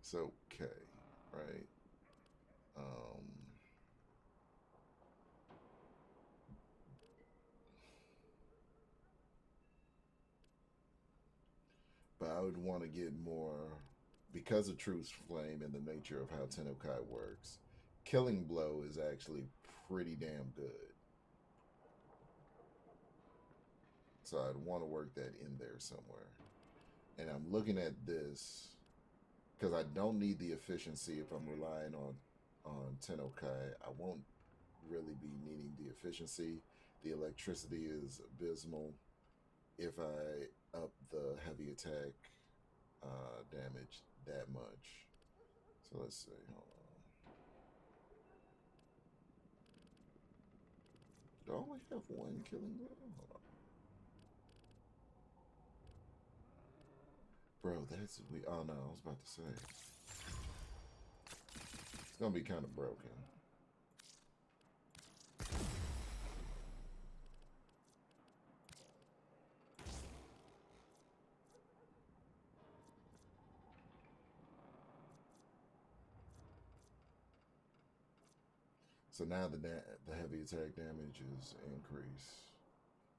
It's okay, right? But I would want to get more, because of Truth's Flame and the nature of how Tennokai works, Killing Blow is actually pretty damn good. So I'd want to work that in there somewhere. And I'm looking at this, because I don't need the efficiency if I'm relying on Tennokai. I won't really be needing the efficiency. The electricity is abysmal. If I up the heavy attack damage that much. So let's see. Hold on. Do I only have one killing blow? Hold on. Bro, that's we. Oh no, I was about to say. It's gonna be kind of broken. So now the heavy attack damage is increased.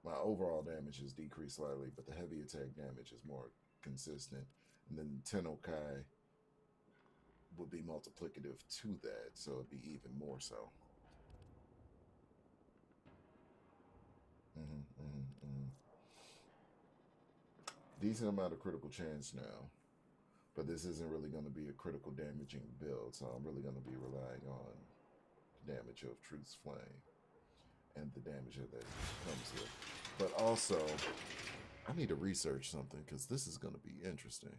My overall damage is decreased slightly, but the heavy attack damage is more consistent. And then Tennokai would be multiplicative to that, so it'd be even more so. Decent amount of critical chance now, but this isn't really going to be a critical damaging build, so I'm really going to be relying on the damage of Truth's Flame and the damage that comes with. But also, I need to research something because this is going to be interesting.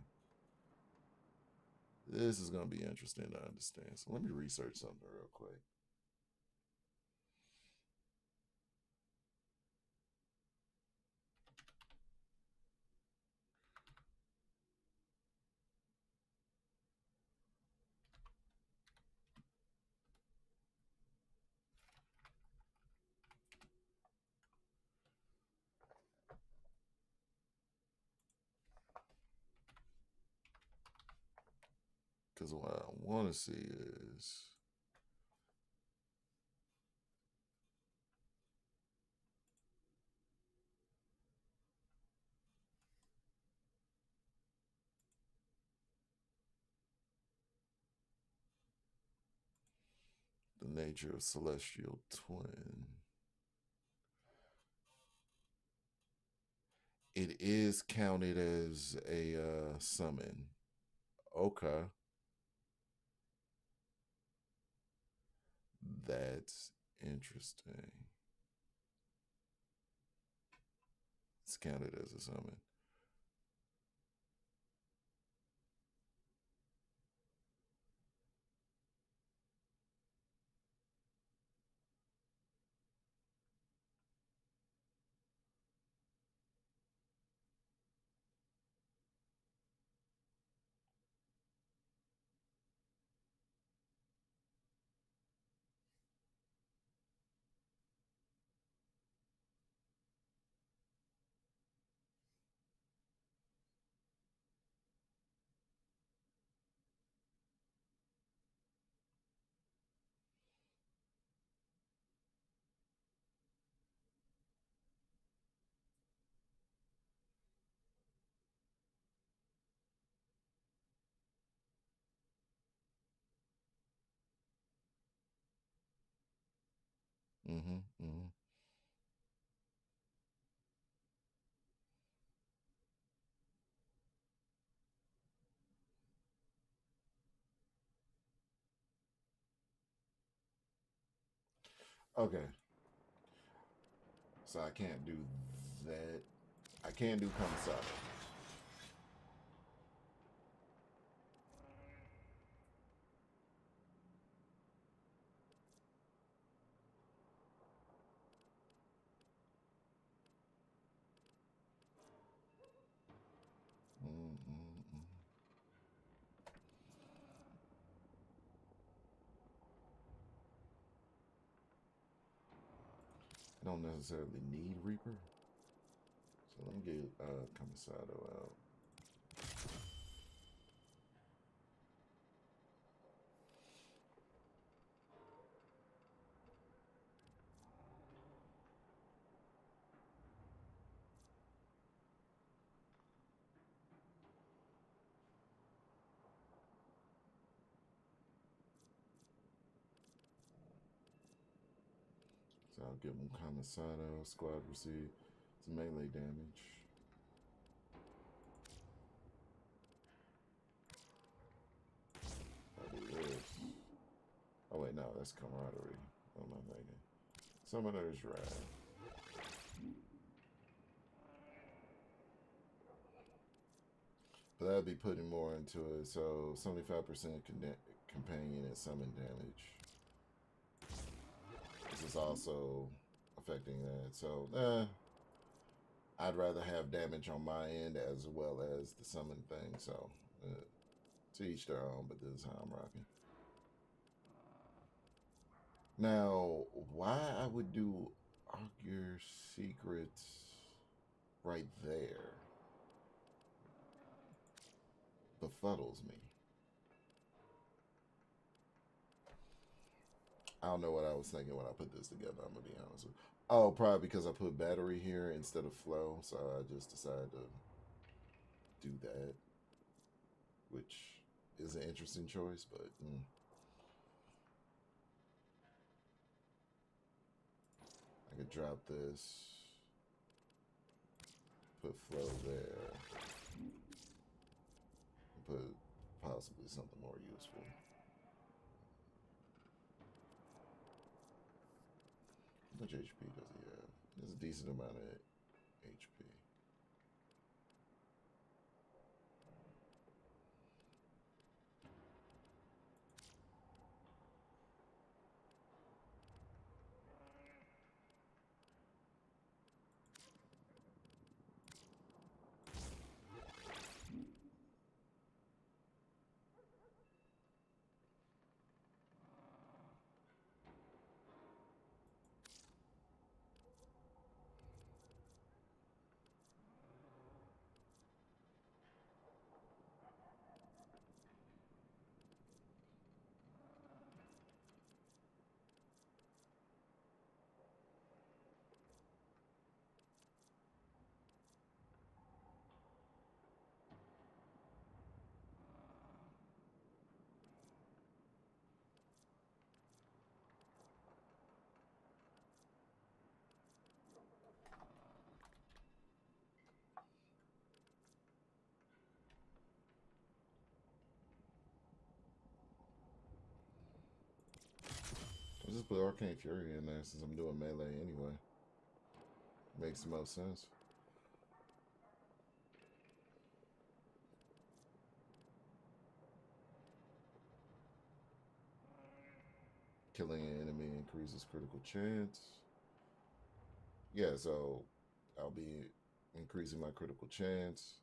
This is going to be interesting to understand. So let me research something real quick. Because what I want to see is the nature of Celestial Twin. It is counted as a summon. Okay. That's interesting. It's counted as a summon. Okay. So I can't do that. I can do Kamisada. I don't necessarily need Reaper. So let me get Kamisado out. So I'll give him Kamisado, squad receive. It's melee damage. I'll do this. Oh wait, no, that's camaraderie. What am I thinking? Summoner's Wrath. But that'd be putting more into it. So 75% companion and summon damage. This is also affecting that. So, I'd rather have damage on my end as well as the summon thing. So, to each their own, but this is how I'm rocking. Now, why I would do Augur Secrets right there befuddles me. I don't know what I was thinking when I put this together, I'm going to be honest with you. Oh, probably because I put battery here instead of flow, so I just decided to do that, which is an interesting choice, but I could drop this, put flow there, and put possibly something more useful. How much HP does he have? There's a decent amount of HP. I'll just put Arcane Fury in there since I'm doing melee anyway. Makes the most sense. Killing an enemy increases critical chance. Yeah, so I'll be increasing my critical chance.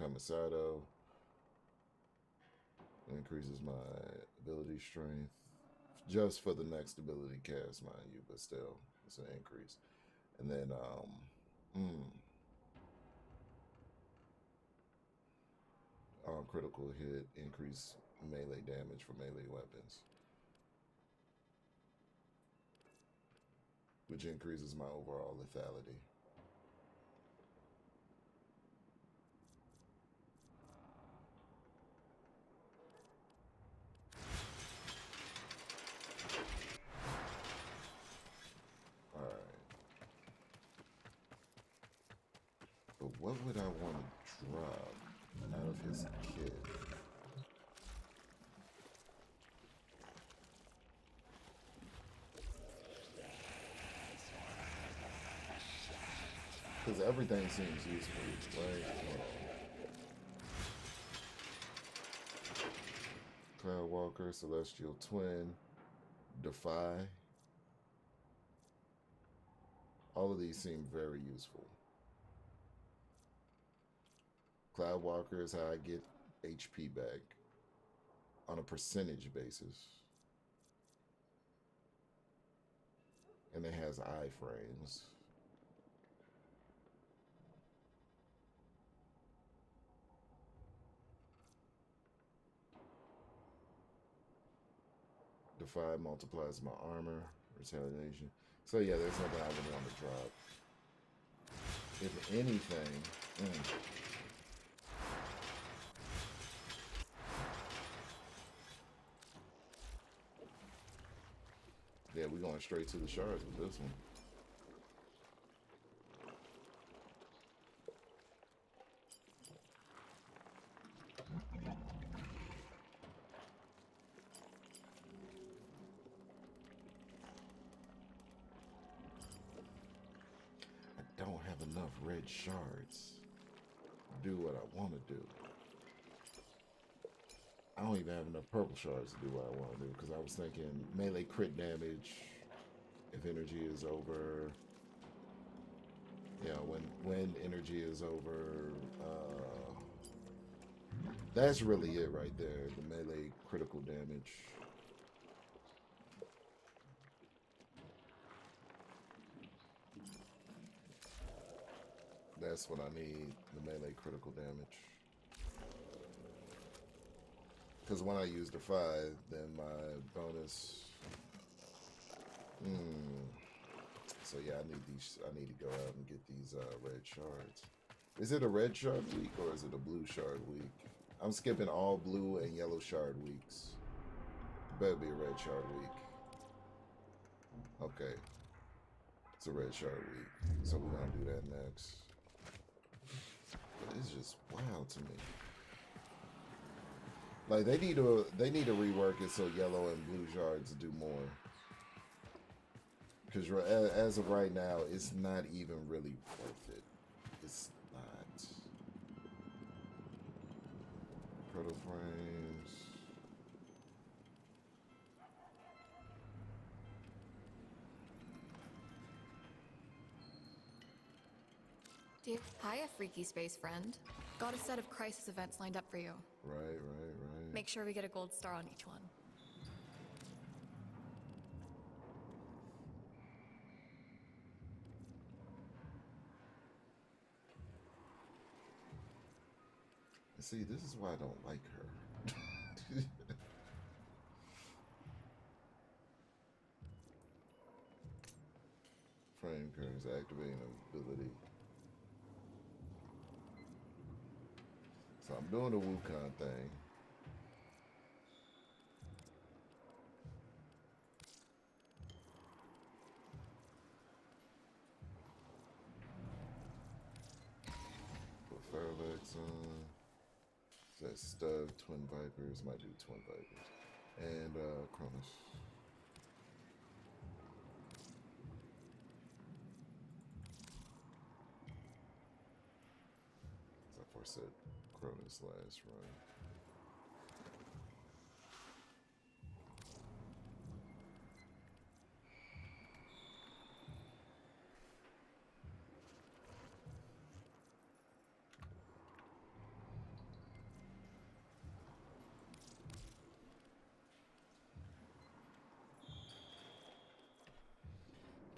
Kamisado increases my ability strength. Just for the next ability cast, mind you, but still, it's an increase. And then, on critical hit, increase melee damage for melee weapons, which increases my overall lethality. What would I want to drop out of his kit? Because everything seems useful, right? Cloudwalker, Celestial Twin, Defy. All of these seem very useful. Cloudwalker is how I get HP back on a percentage basis. And it has iframes. Defy multiplies my armor, retaliation. So yeah, there's nothing I would want to drop. If anything, yeah, we're going straight to the shards with this one. I don't have enough red shards to do what I want to do. I don't even have enough purple shards to do what I want to do, because I was thinking melee crit damage if energy is over. Yeah, when energy is over, that's really it right there, the melee critical damage. That's what I need, the melee critical damage. Because when I use Defy, then my bonus... So yeah, I need to go out and get these red shards. Is it a red shard week or is it a blue shard week? I'm skipping all blue and yellow shard weeks. Better be a red shard week. Okay. It's a red shard week. So we're gonna do that next. But it's just wild to me. Like they need to rework it so yellow and blue shards do more. Because as of right now, it's not even really worth it. It's not. Proto frames. Hiya, freaky space friend. Got a set of crisis events lined up for you. Right. Make sure we get a gold star on each one. See, this is why I don't like her. Frame curves activating ability. So I'm doing the Wukong thing. Put Fairlex on. That Stub, Twin Vipers, might do Twin Vipers. And Cronus. I forsaid Cronus last run.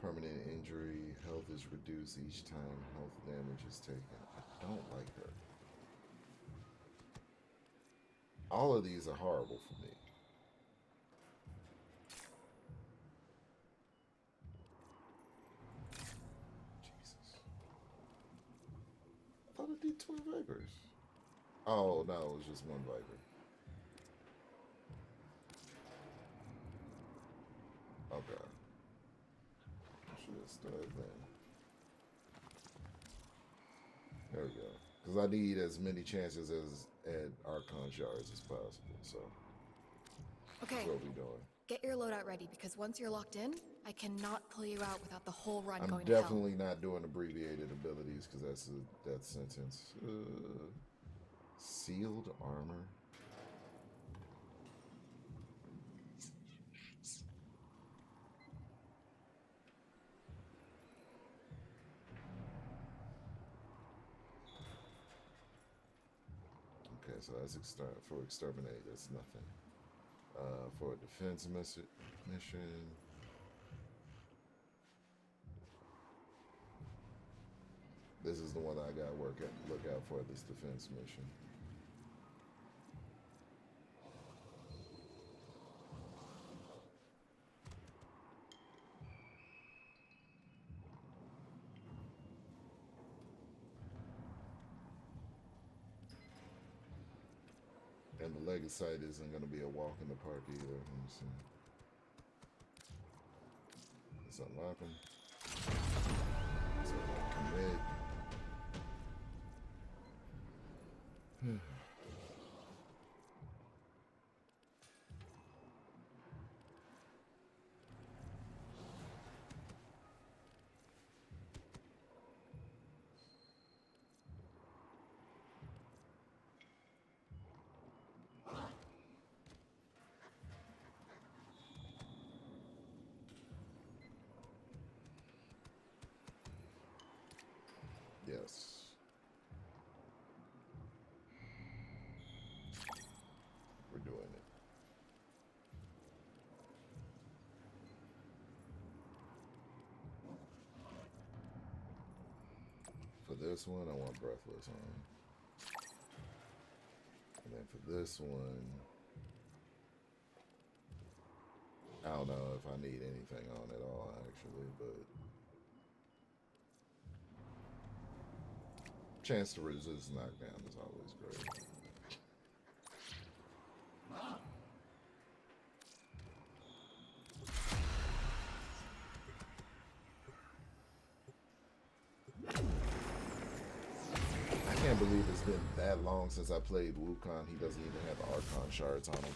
Permanent injury, health is reduced each time health damage is taken. I don't like her. All of these are horrible for me. Jesus. I thought it did Twin Vipers. Oh, no, it was just one Viper. Okay. Should have started then. There we go. Because I need as many chances as at Archon shards as possible. So Okay. that's what we're doing. Get your loadout ready, because once you're locked in, I cannot pull you out without the whole run I'm going to hell. definitely not doing abbreviated abilities because that's a death sentence. Sealed armor. Okay, so that's for exterminate. That's nothing. For a defense mission. This is the one I gotta look out for, this defense mission. And the Legacy site isn't gonna be a walk in the park either. Let me see. Let's unlock them. So commit. Yes. We're doing it. For this one, I want Breathless on. And then for this one, I don't know if I need anything on at all, actually, but chance to resist knockdown is always great. I can't believe it's been that long since I played Wukong. He doesn't even have Archon shards on him.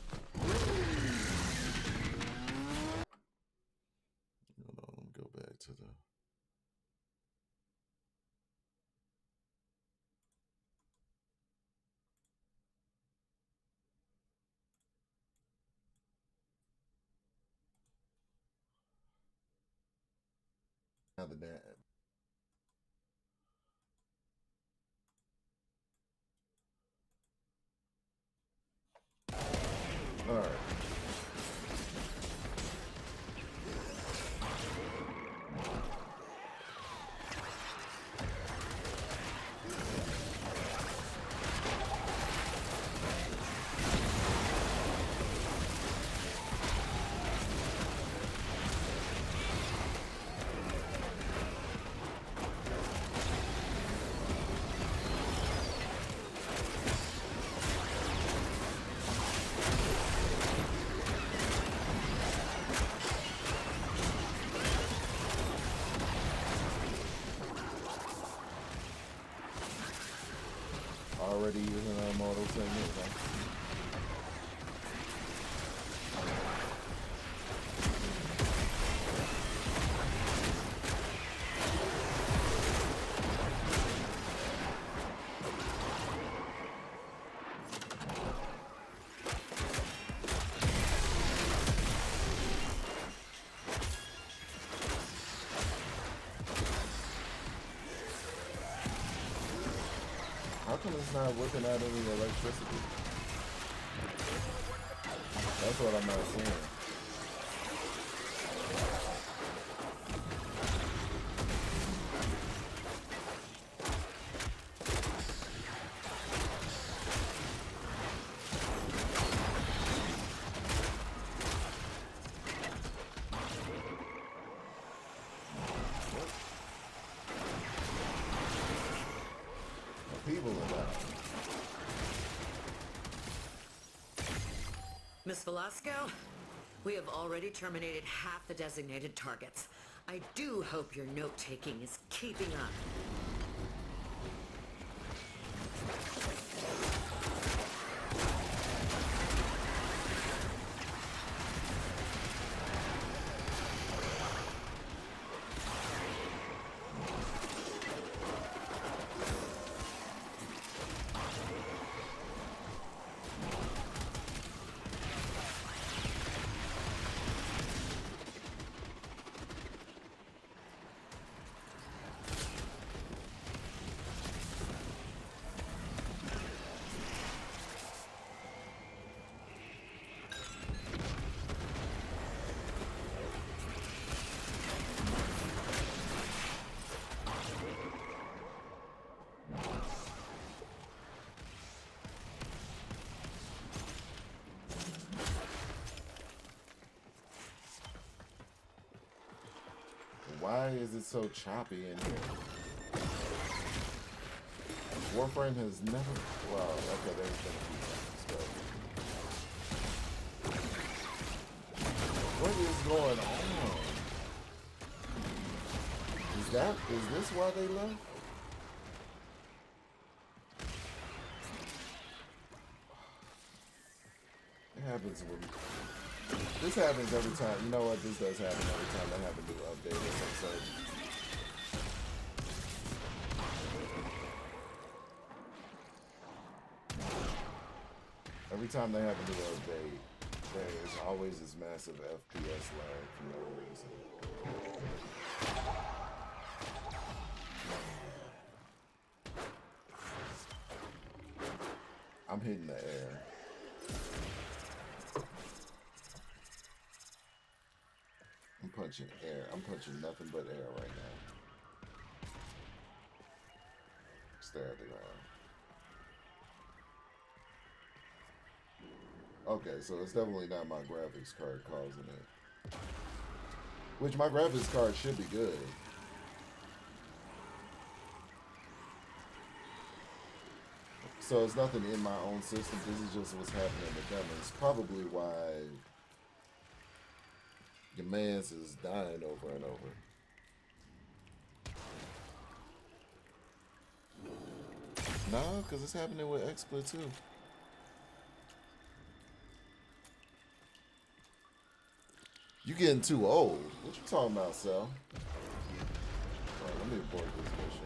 Hold on, let me go back to the... Now the dad. All right. Already using our immortal technique, huh? How come it's not whipping out any electricity? That's what I'm not seeing. People are down. Miss Velasco, we have already terminated half the designated targets. I do hope your note-taking is keeping up. Why is it so choppy in here? Warframe has never. Wow. Okay, there's been a few times. What is going on? Is this why they left? It happens when this happens every time. You know what? This does happen every time they have a new update or something. Every time they have a new update, there is always this massive FPS lag for no reason. I'm hitting the air. I'm punching air. I'm punching nothing but air right now. Stare at the ground. Okay, so it's definitely not my graphics card causing it. Which my graphics card should be good. So it's nothing in my own system. This is just what's happening in the demo. It's probably why your man's is dying over and over. No, because it's happening with XSplit too. You getting too old. What you talking about, Sal? Right, let me abort this mission.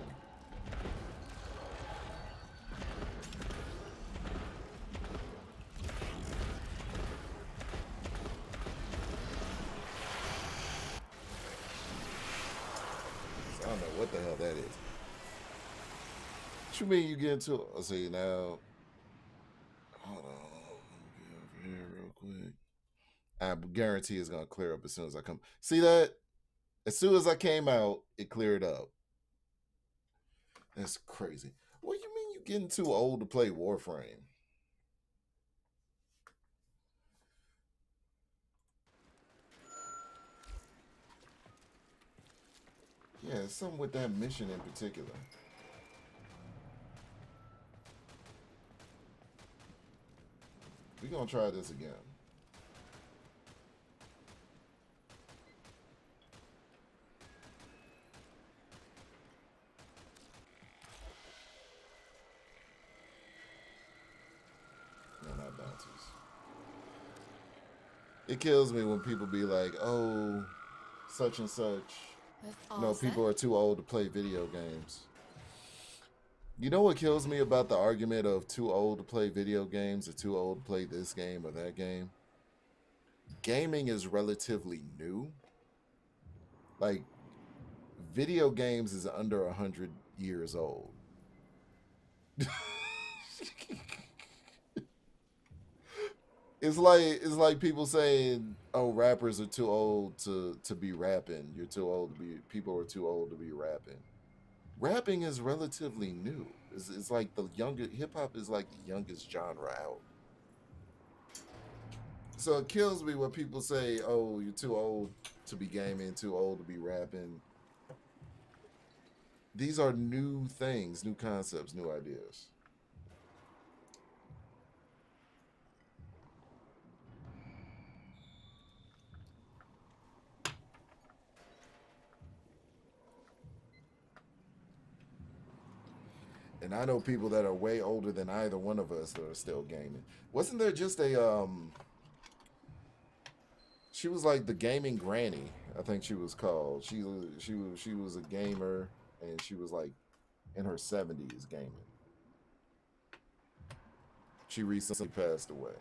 I don't know what the hell that is. What you mean you getting too? Let's see now. Hold on. Let me get over here real quick. I guarantee it's gonna clear up as soon as I come. See that? As soon as I came out, it cleared up. That's crazy. What do you mean you getting too old to play Warframe? Yeah, it's something with that mission in particular. We're gonna try this again. No, not bounties. It kills me when people be like, oh, such and such. No, people are too old to play video games. You know what kills me about the argument of too old to play video games or too old to play this game or that game? Gaming is relatively new. Like, video games is under 100 years old. It's like people saying, "Oh, rappers are too old to be rapping. You're too old to be. People are too old to be rapping." Rapping is relatively new. It's like the younger hip hop is like the youngest genre out. So it kills me when people say, "Oh, you're too old to be gaming, too old to be rapping." These are new things, new concepts, new ideas. And I know people that are way older than either one of us that are still gaming. Wasn't there just a she was like the gaming granny, I think she was called. She was a gamer and she was like in her 70s gaming. She recently passed away.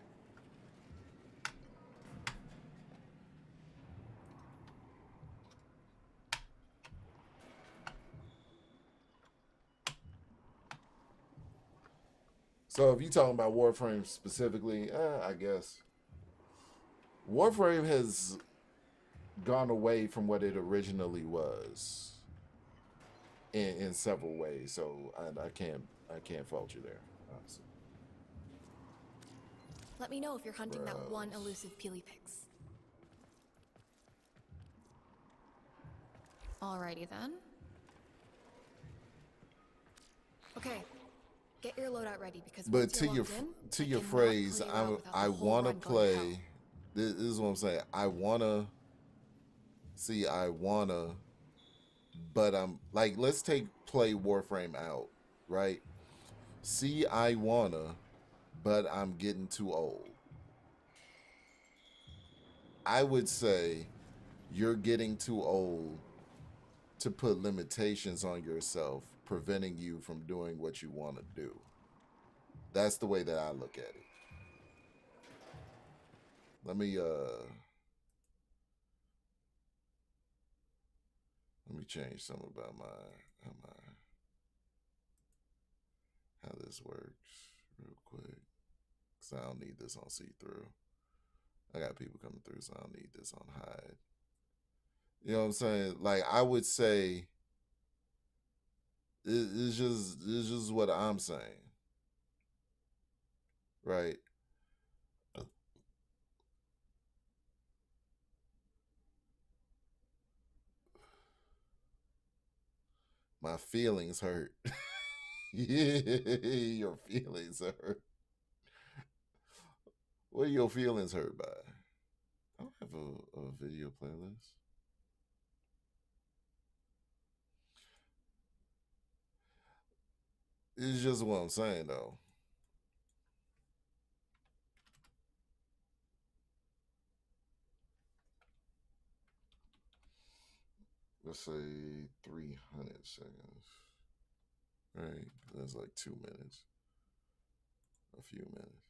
So if you're talking about Warframe specifically, I guess Warframe has gone away from what it originally was in several ways. So I can't fault you there, honestly. Let me know if you're hunting that one elusive Peely Pix. Alrighty then. Okay, get your loadout ready because But once to you're your locked in, to I your cannot phrase, pull you out without I the whole want to run going to hell. play. This is what I'm saying. I wanna see. I wanna, but I'm like, let's take play Warframe out, right? See, I wanna, but I'm getting too old. I would say you're getting too old to put limitations on yourself, preventing you from doing what you want to do. That's the way that I look at it. Let me change something about how this works real quick. Cause I don't need this on see-through. I got people coming through, so I don't need this on hide. You know what I'm saying? Like, I would say it's just what I'm saying. Right? My feelings hurt. Your feelings hurt. What are your feelings hurt by? I don't have a video playlist. It's just what I'm saying, though. Let's say 300 seconds. Right? That's like 2 minutes. A few minutes.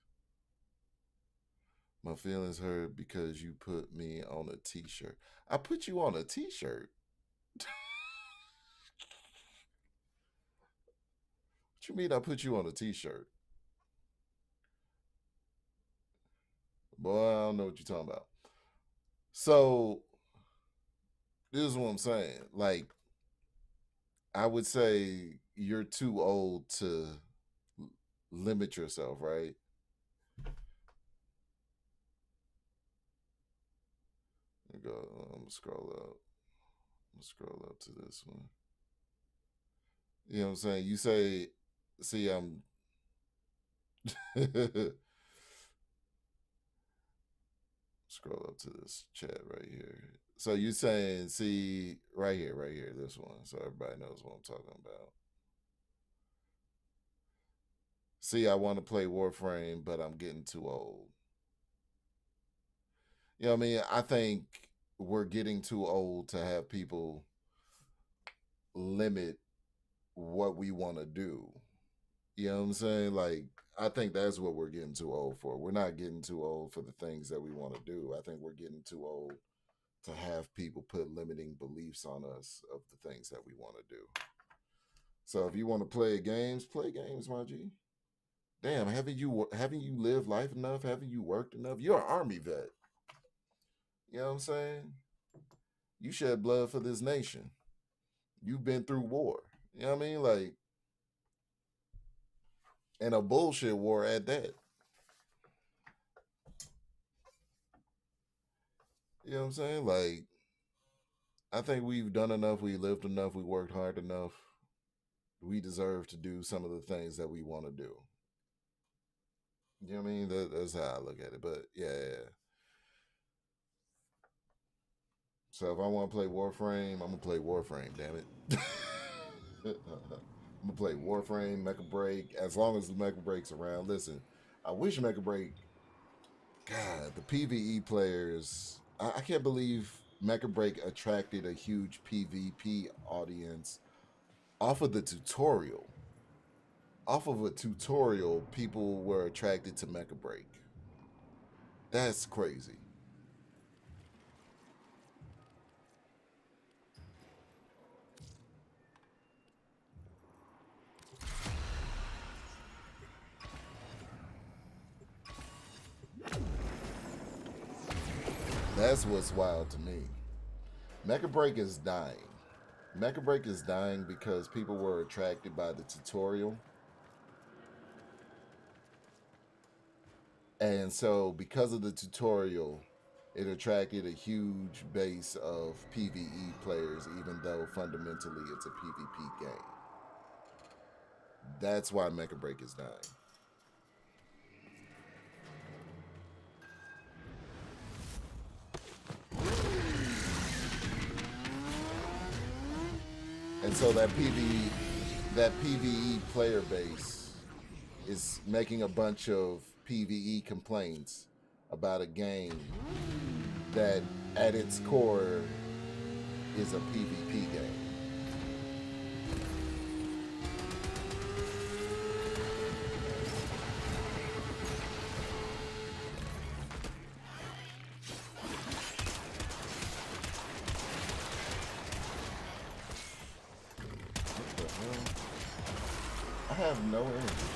My feelings hurt because you put me on a t-shirt. I put you on a t-shirt? What you mean I put you on a t-shirt? Boy, I don't know what you're talking about. So, this is what I'm saying. Like, I would say you're too old to limit yourself, right? Go. I'm gonna scroll up. I'm gonna scroll up to this one. You know what I'm saying? You say, see, I'm scroll up to this chat right here. So you saying, see, right here, this one, so everybody knows what I'm talking about. See, I want to play Warframe, but I'm getting too old. You know what I mean? I think we're getting too old to have people limit what we want to do. You know what I'm saying? Like, I think that's what we're getting too old for. We're not getting too old for the things that we want to do. I think we're getting too old to have people put limiting beliefs on us of the things that we want to do. So if you want to play games, my G. Damn, haven't you lived life enough? Haven't you worked enough? You're an Army vet. You know what I'm saying? You shed blood for this nation. You've been through war. You know what I mean? Like, and a bullshit war at that. You know what I'm saying? Like, I think we've done enough. We lived enough. We worked hard enough. We deserve to do some of the things that we want to do. You know what I mean? That's how I look at it. But yeah. So if I want to play Warframe, I'm going to play Warframe, damn it. I'm going to play Warframe, Mecha Break, as long as the Mecha Break's around. Listen, I wish Mecha Break, God, the PvE players, I can't believe Mecha Break attracted a huge PvP audience off of the tutorial. Off of a tutorial, people were attracted to Mecha Break. That's crazy. That's what's wild to me. Mecha Break is dying. Mecha Break is dying because people were attracted by the tutorial. And so because of the tutorial, it attracted a huge base of PvE players, even though fundamentally it's a PvP game. That's why Mecha Break is dying. And so that PvE player base is making a bunch of PvE complaints about a game that at its core is a PvP game. What the hell? I have no energy.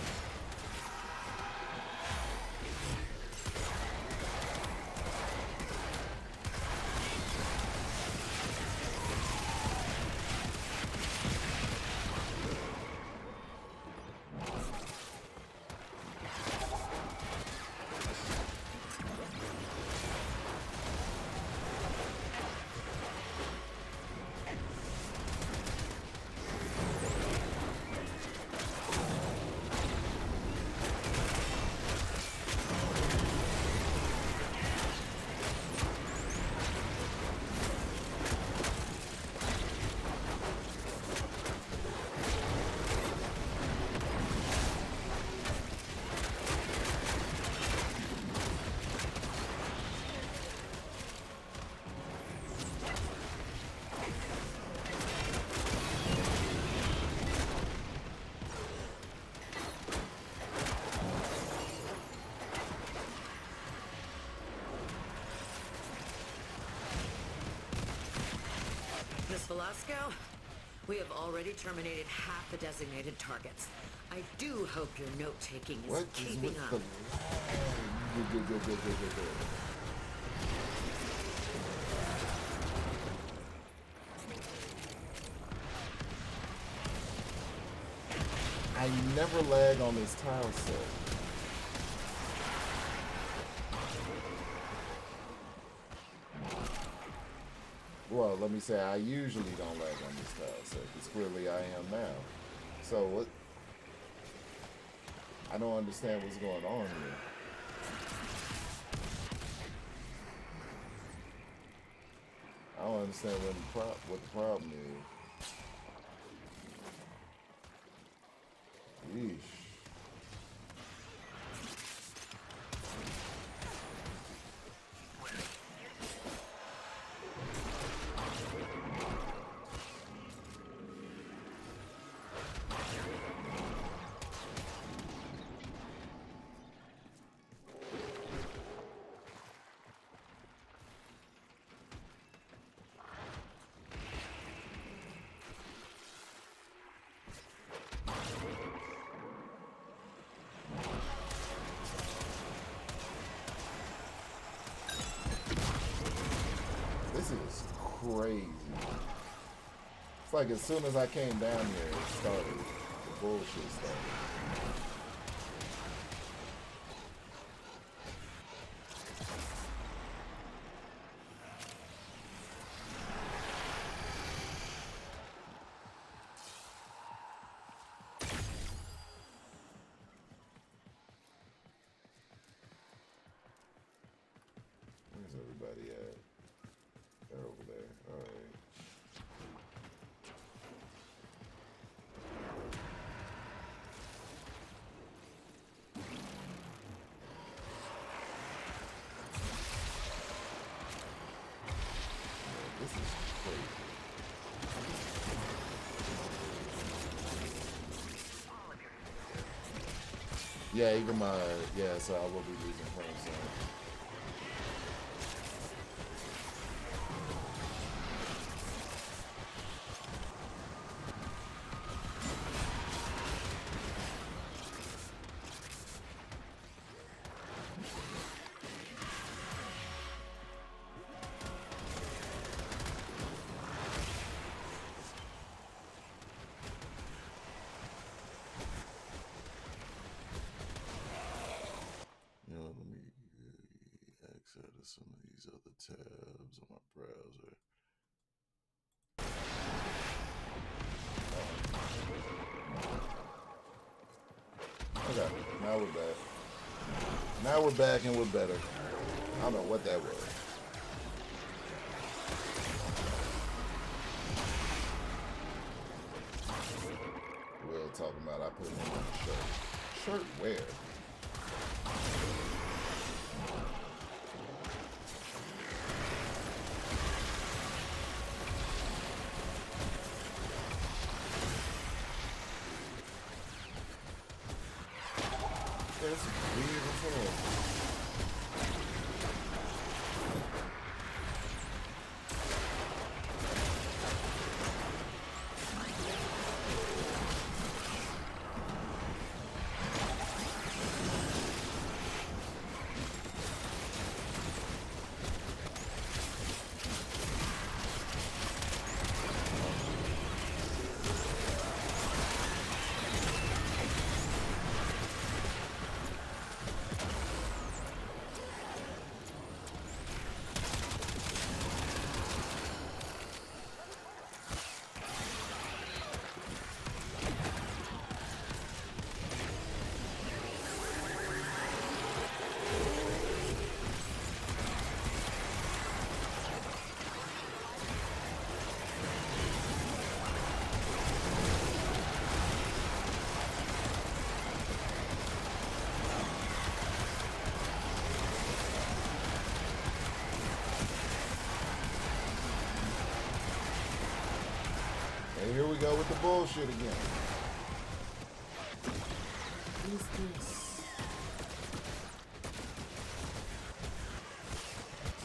Miss Velasco, we have already terminated half the designated targets. I do hope your note-taking is keeping up. I never lag on this tile set. Well, let me say, I usually don't lag on this tile set, because clearly I am now. So what? I don't understand what's going on here. I don't understand what the problem is. Yeesh. This is crazy. It's like as soon as I came down here, it started. The bullshit started. Where's everybody at? They're over there. All right. This is crazy. Yeah, even my so I will be losing frames soon. You know, let me exit some of these. these other tabs on my browser. Okay, now we're back. Now we're back and we're better. I don't know what that was. Will talking about I put him on a shirt. Shirt where? Yeah, this is weird as hell. And here we go with the bullshit again. What is this?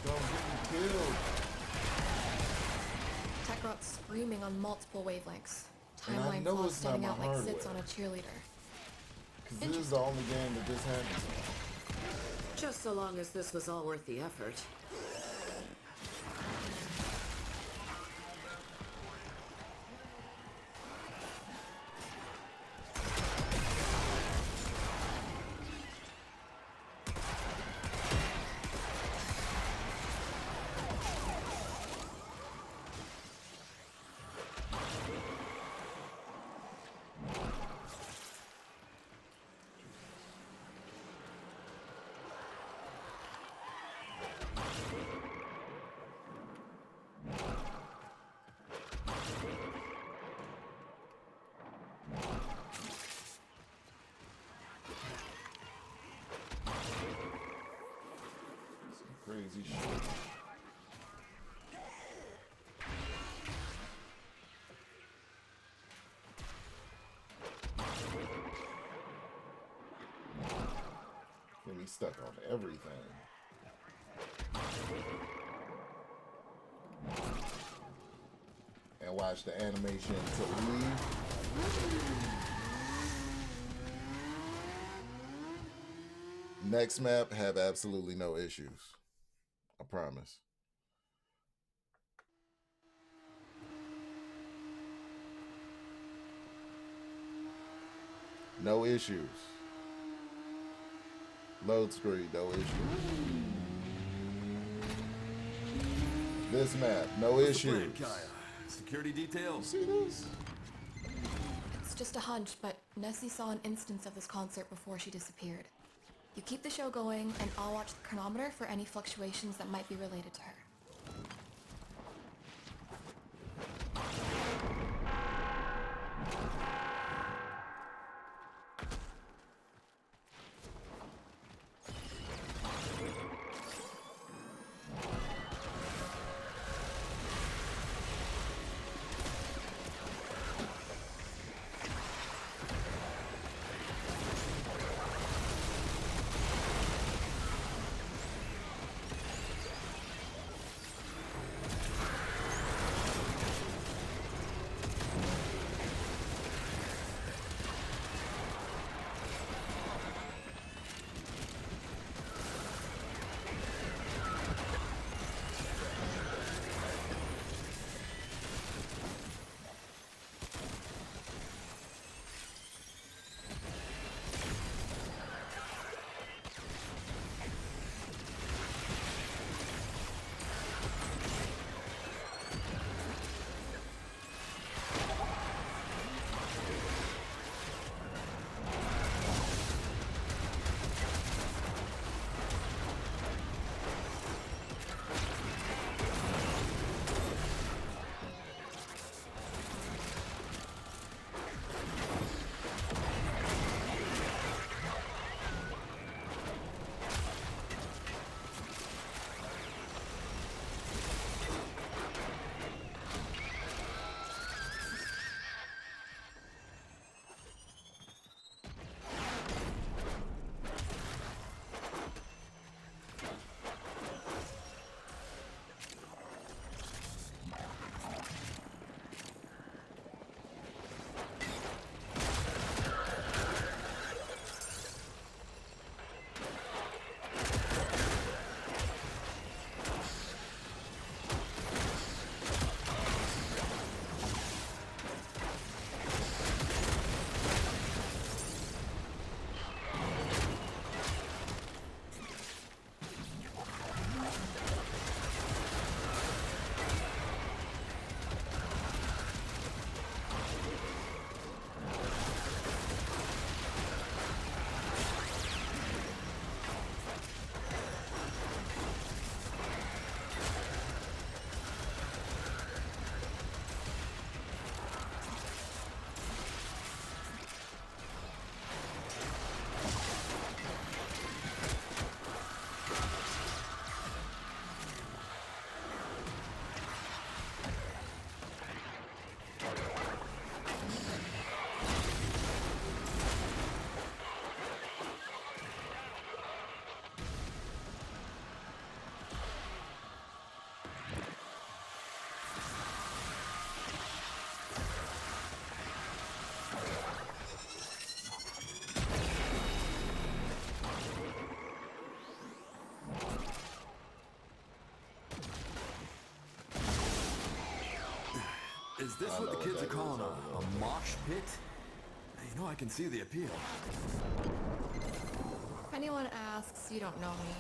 Don't get me killed. Techrot's screaming on multiple wavelengths. And I Timeline know flaws it's not standing my out like hardware. sits on a cheerleader. Because this is the only game that this happens on. Just so long as this was all worth the effort. Crazy shit. Get me stuck on everything. And watch the animation to leave. Next map, have absolutely no issues. I promise. No issues. Load screen, no issues. This map, no issues. Security details. See this? It's just a hunch, but Nessie saw an instance of this concert before she disappeared. You keep the show going, and I'll watch the chronometer for any fluctuations that might be related to her. Is this I what know the what kids that are calling is over a mosh pit? You know, I can see the appeal. If anyone asks, you don't know me.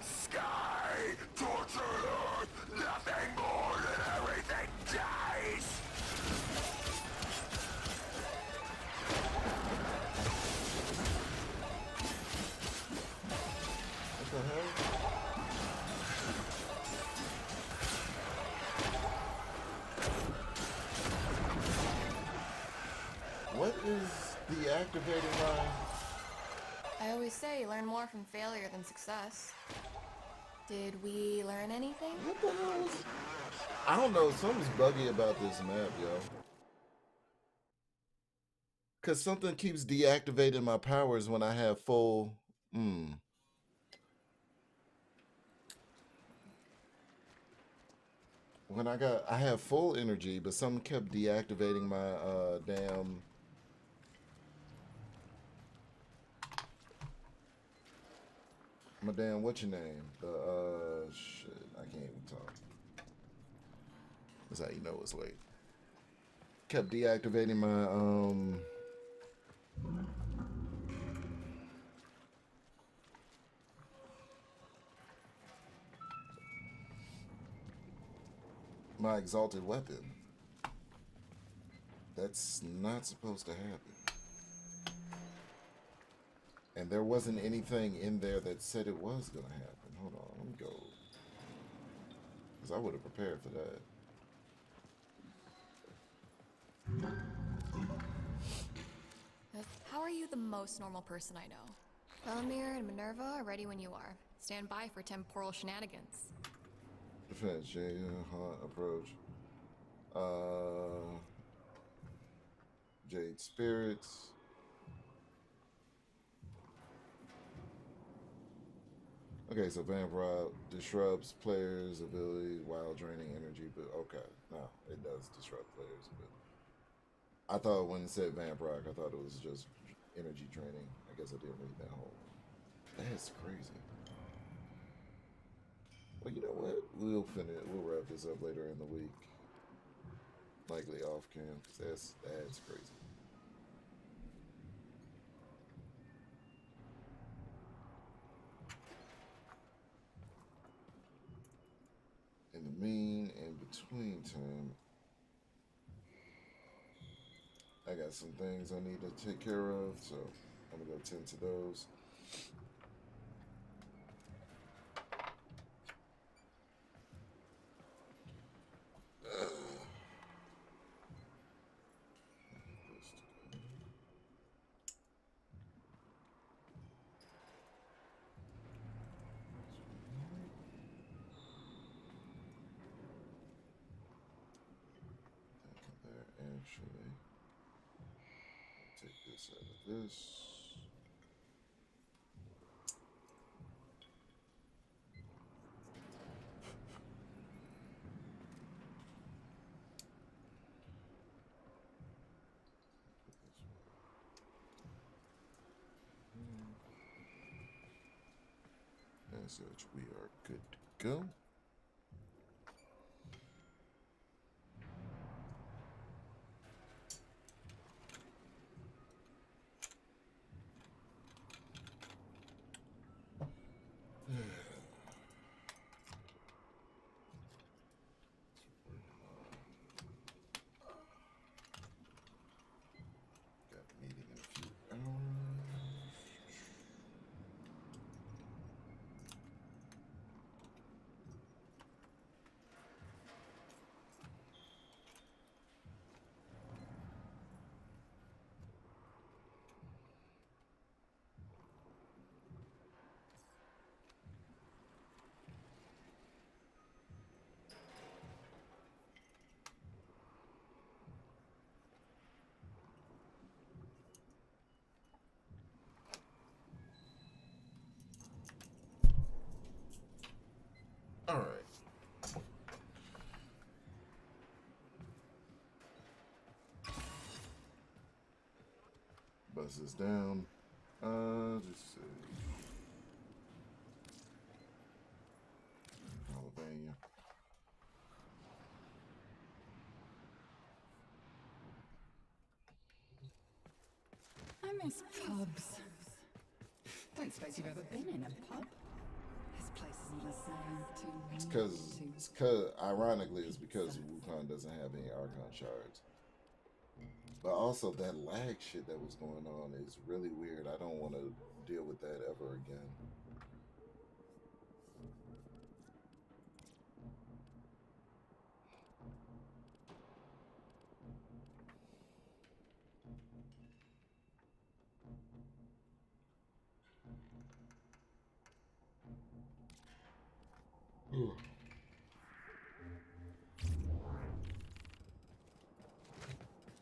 Sky, tortured earth, nothing more than everything dies. What the hell? What is deactivating my... I always say learn more from failure than success. Did we learn anything? What the hell is... I don't know, something's buggy about this map, yo. Cause something keeps deactivating my powers when I have full... When I have full energy, but something kept deactivating my damn... My damn, what's your name? The, shit, I can't even talk. That's how you know it's late. Kept deactivating my, my exalted weapon. That's not supposed to happen. And there wasn't anything in there that said it was gonna happen. Hold on, let me go. Because I would have prepared for that. How are you the most normal person I know? Velamir and Minerva are ready when you are. Stand by for temporal shenanigans. Defense, Haunt, approach. Jade Spirits. Okay, so Vampire disrupts players' ability while draining energy, but okay. No, it does disrupt players' ability. I thought when it said Vamp Rock, I thought it was just energy draining. I guess I didn't read that whole. That's crazy. Well, you know what? We'll wrap this up later in the week. Likely off cam, because that's crazy. In the between time, I got some things I need to take care of, so I'm gonna go tend to those. Actually, take this out of this. As such, we are good to go. Got a meeting in a few hours. All right. Bust this down. Just see. miss pubs. Don't suppose you've ever been in a pub? This place isn't the same. It's because, ironically, it's because Wukong doesn't have any Archon shards. But also, that lag shit that was going on is really weird. I don't want to deal with that ever again.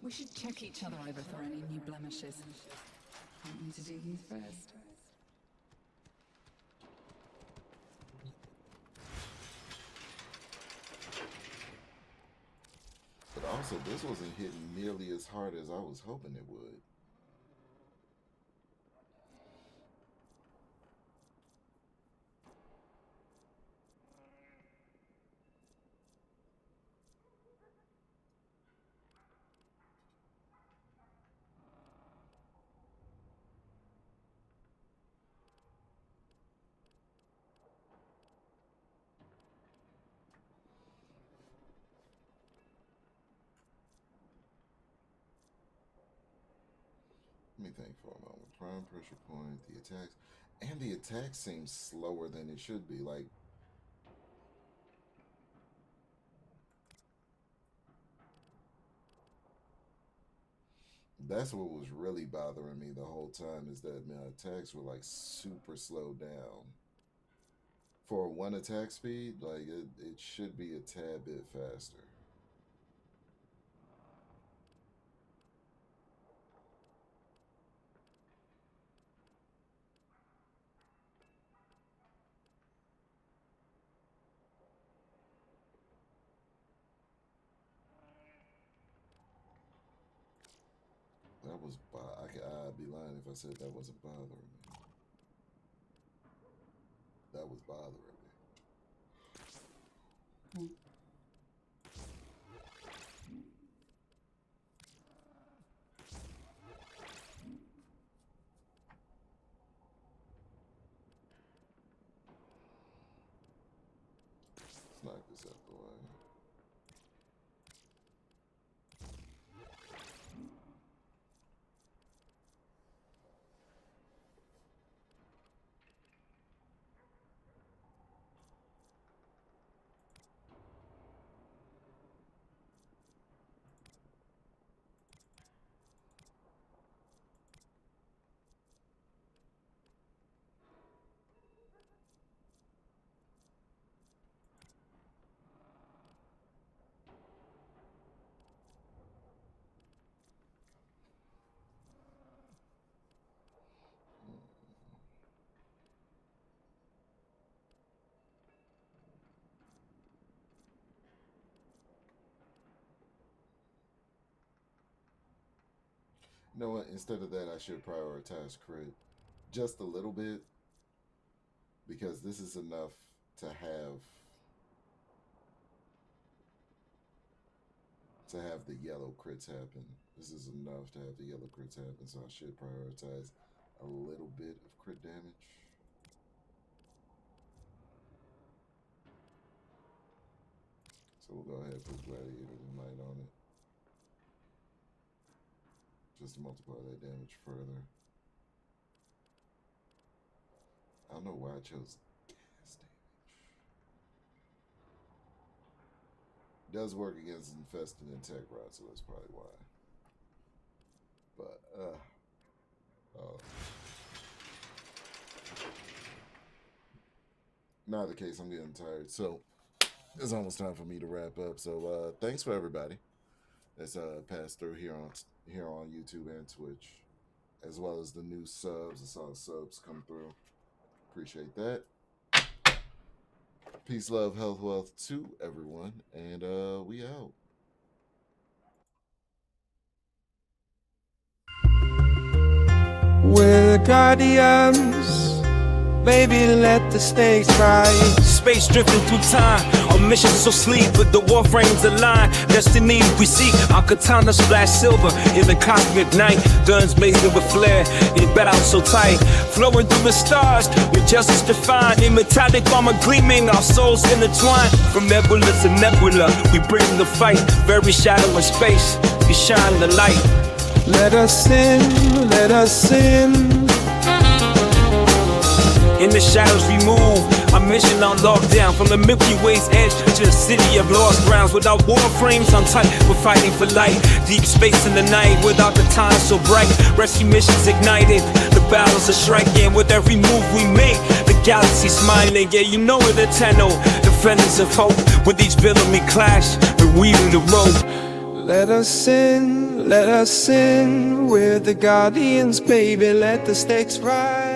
We should check each other over for any new blemishes. Want me to do you first? But also, this wasn't hitting nearly as hard as I was hoping it would. Let me think for a moment. Prime pressure point, the attacks, and the attack seems slower than it should be. Like, that's what was really bothering me the whole time, is that my attacks were like super slowed down. For one attack speed, like it should be a tad bit faster. That was, I'd be lying if I said that wasn't bothering me. That was bothering me. Let's knock this out the way. You know what? Instead of that, I should prioritize crit just a little bit, because this is enough to have the yellow crits happen. This is enough to have the yellow crits happen, so I should prioritize a little bit of crit damage. So we'll go ahead and put Gladiator Ignite on it, just to multiply that damage further. I don't know why I chose gas damage. It does work against Infested and Tech Rod, so that's probably why. But, not the case, I'm getting tired. So, it's almost time for me to wrap up. So, thanks for everybody that's passed through here on YouTube and Twitch, as well as the new subs. I saw the subs come through. Appreciate that. Peace, love, health, wealth to everyone, and we out. We're the guardians Baby, let the stakes rise. Space drifting through time. Our mission so sleep, but the warframes align. Destiny we seek. Our katana splash silver in the cosmic night. Guns blazing with flare. In bed out so tight. Flowing through the stars with justice defined. In metallic armor gleaming, our souls intertwined. From nebula to nebula, we bring the fight. Very shadow in space, we shine the light. Let us in, let us in. In the shadows we move, our mission on lockdown. From the Milky Way's edge to the city of lost grounds. Without warframes on tight, we're fighting for light. Deep space in the night, without the time so bright. Rescue missions ignited, the battles are striking. With every move we make, the galaxy's smiling. Yeah, you know we're the Tenno, defenders of hope. With each villain we clash, we're weaving the rope. Let us in, we're the guardians, baby, let the stakes rise.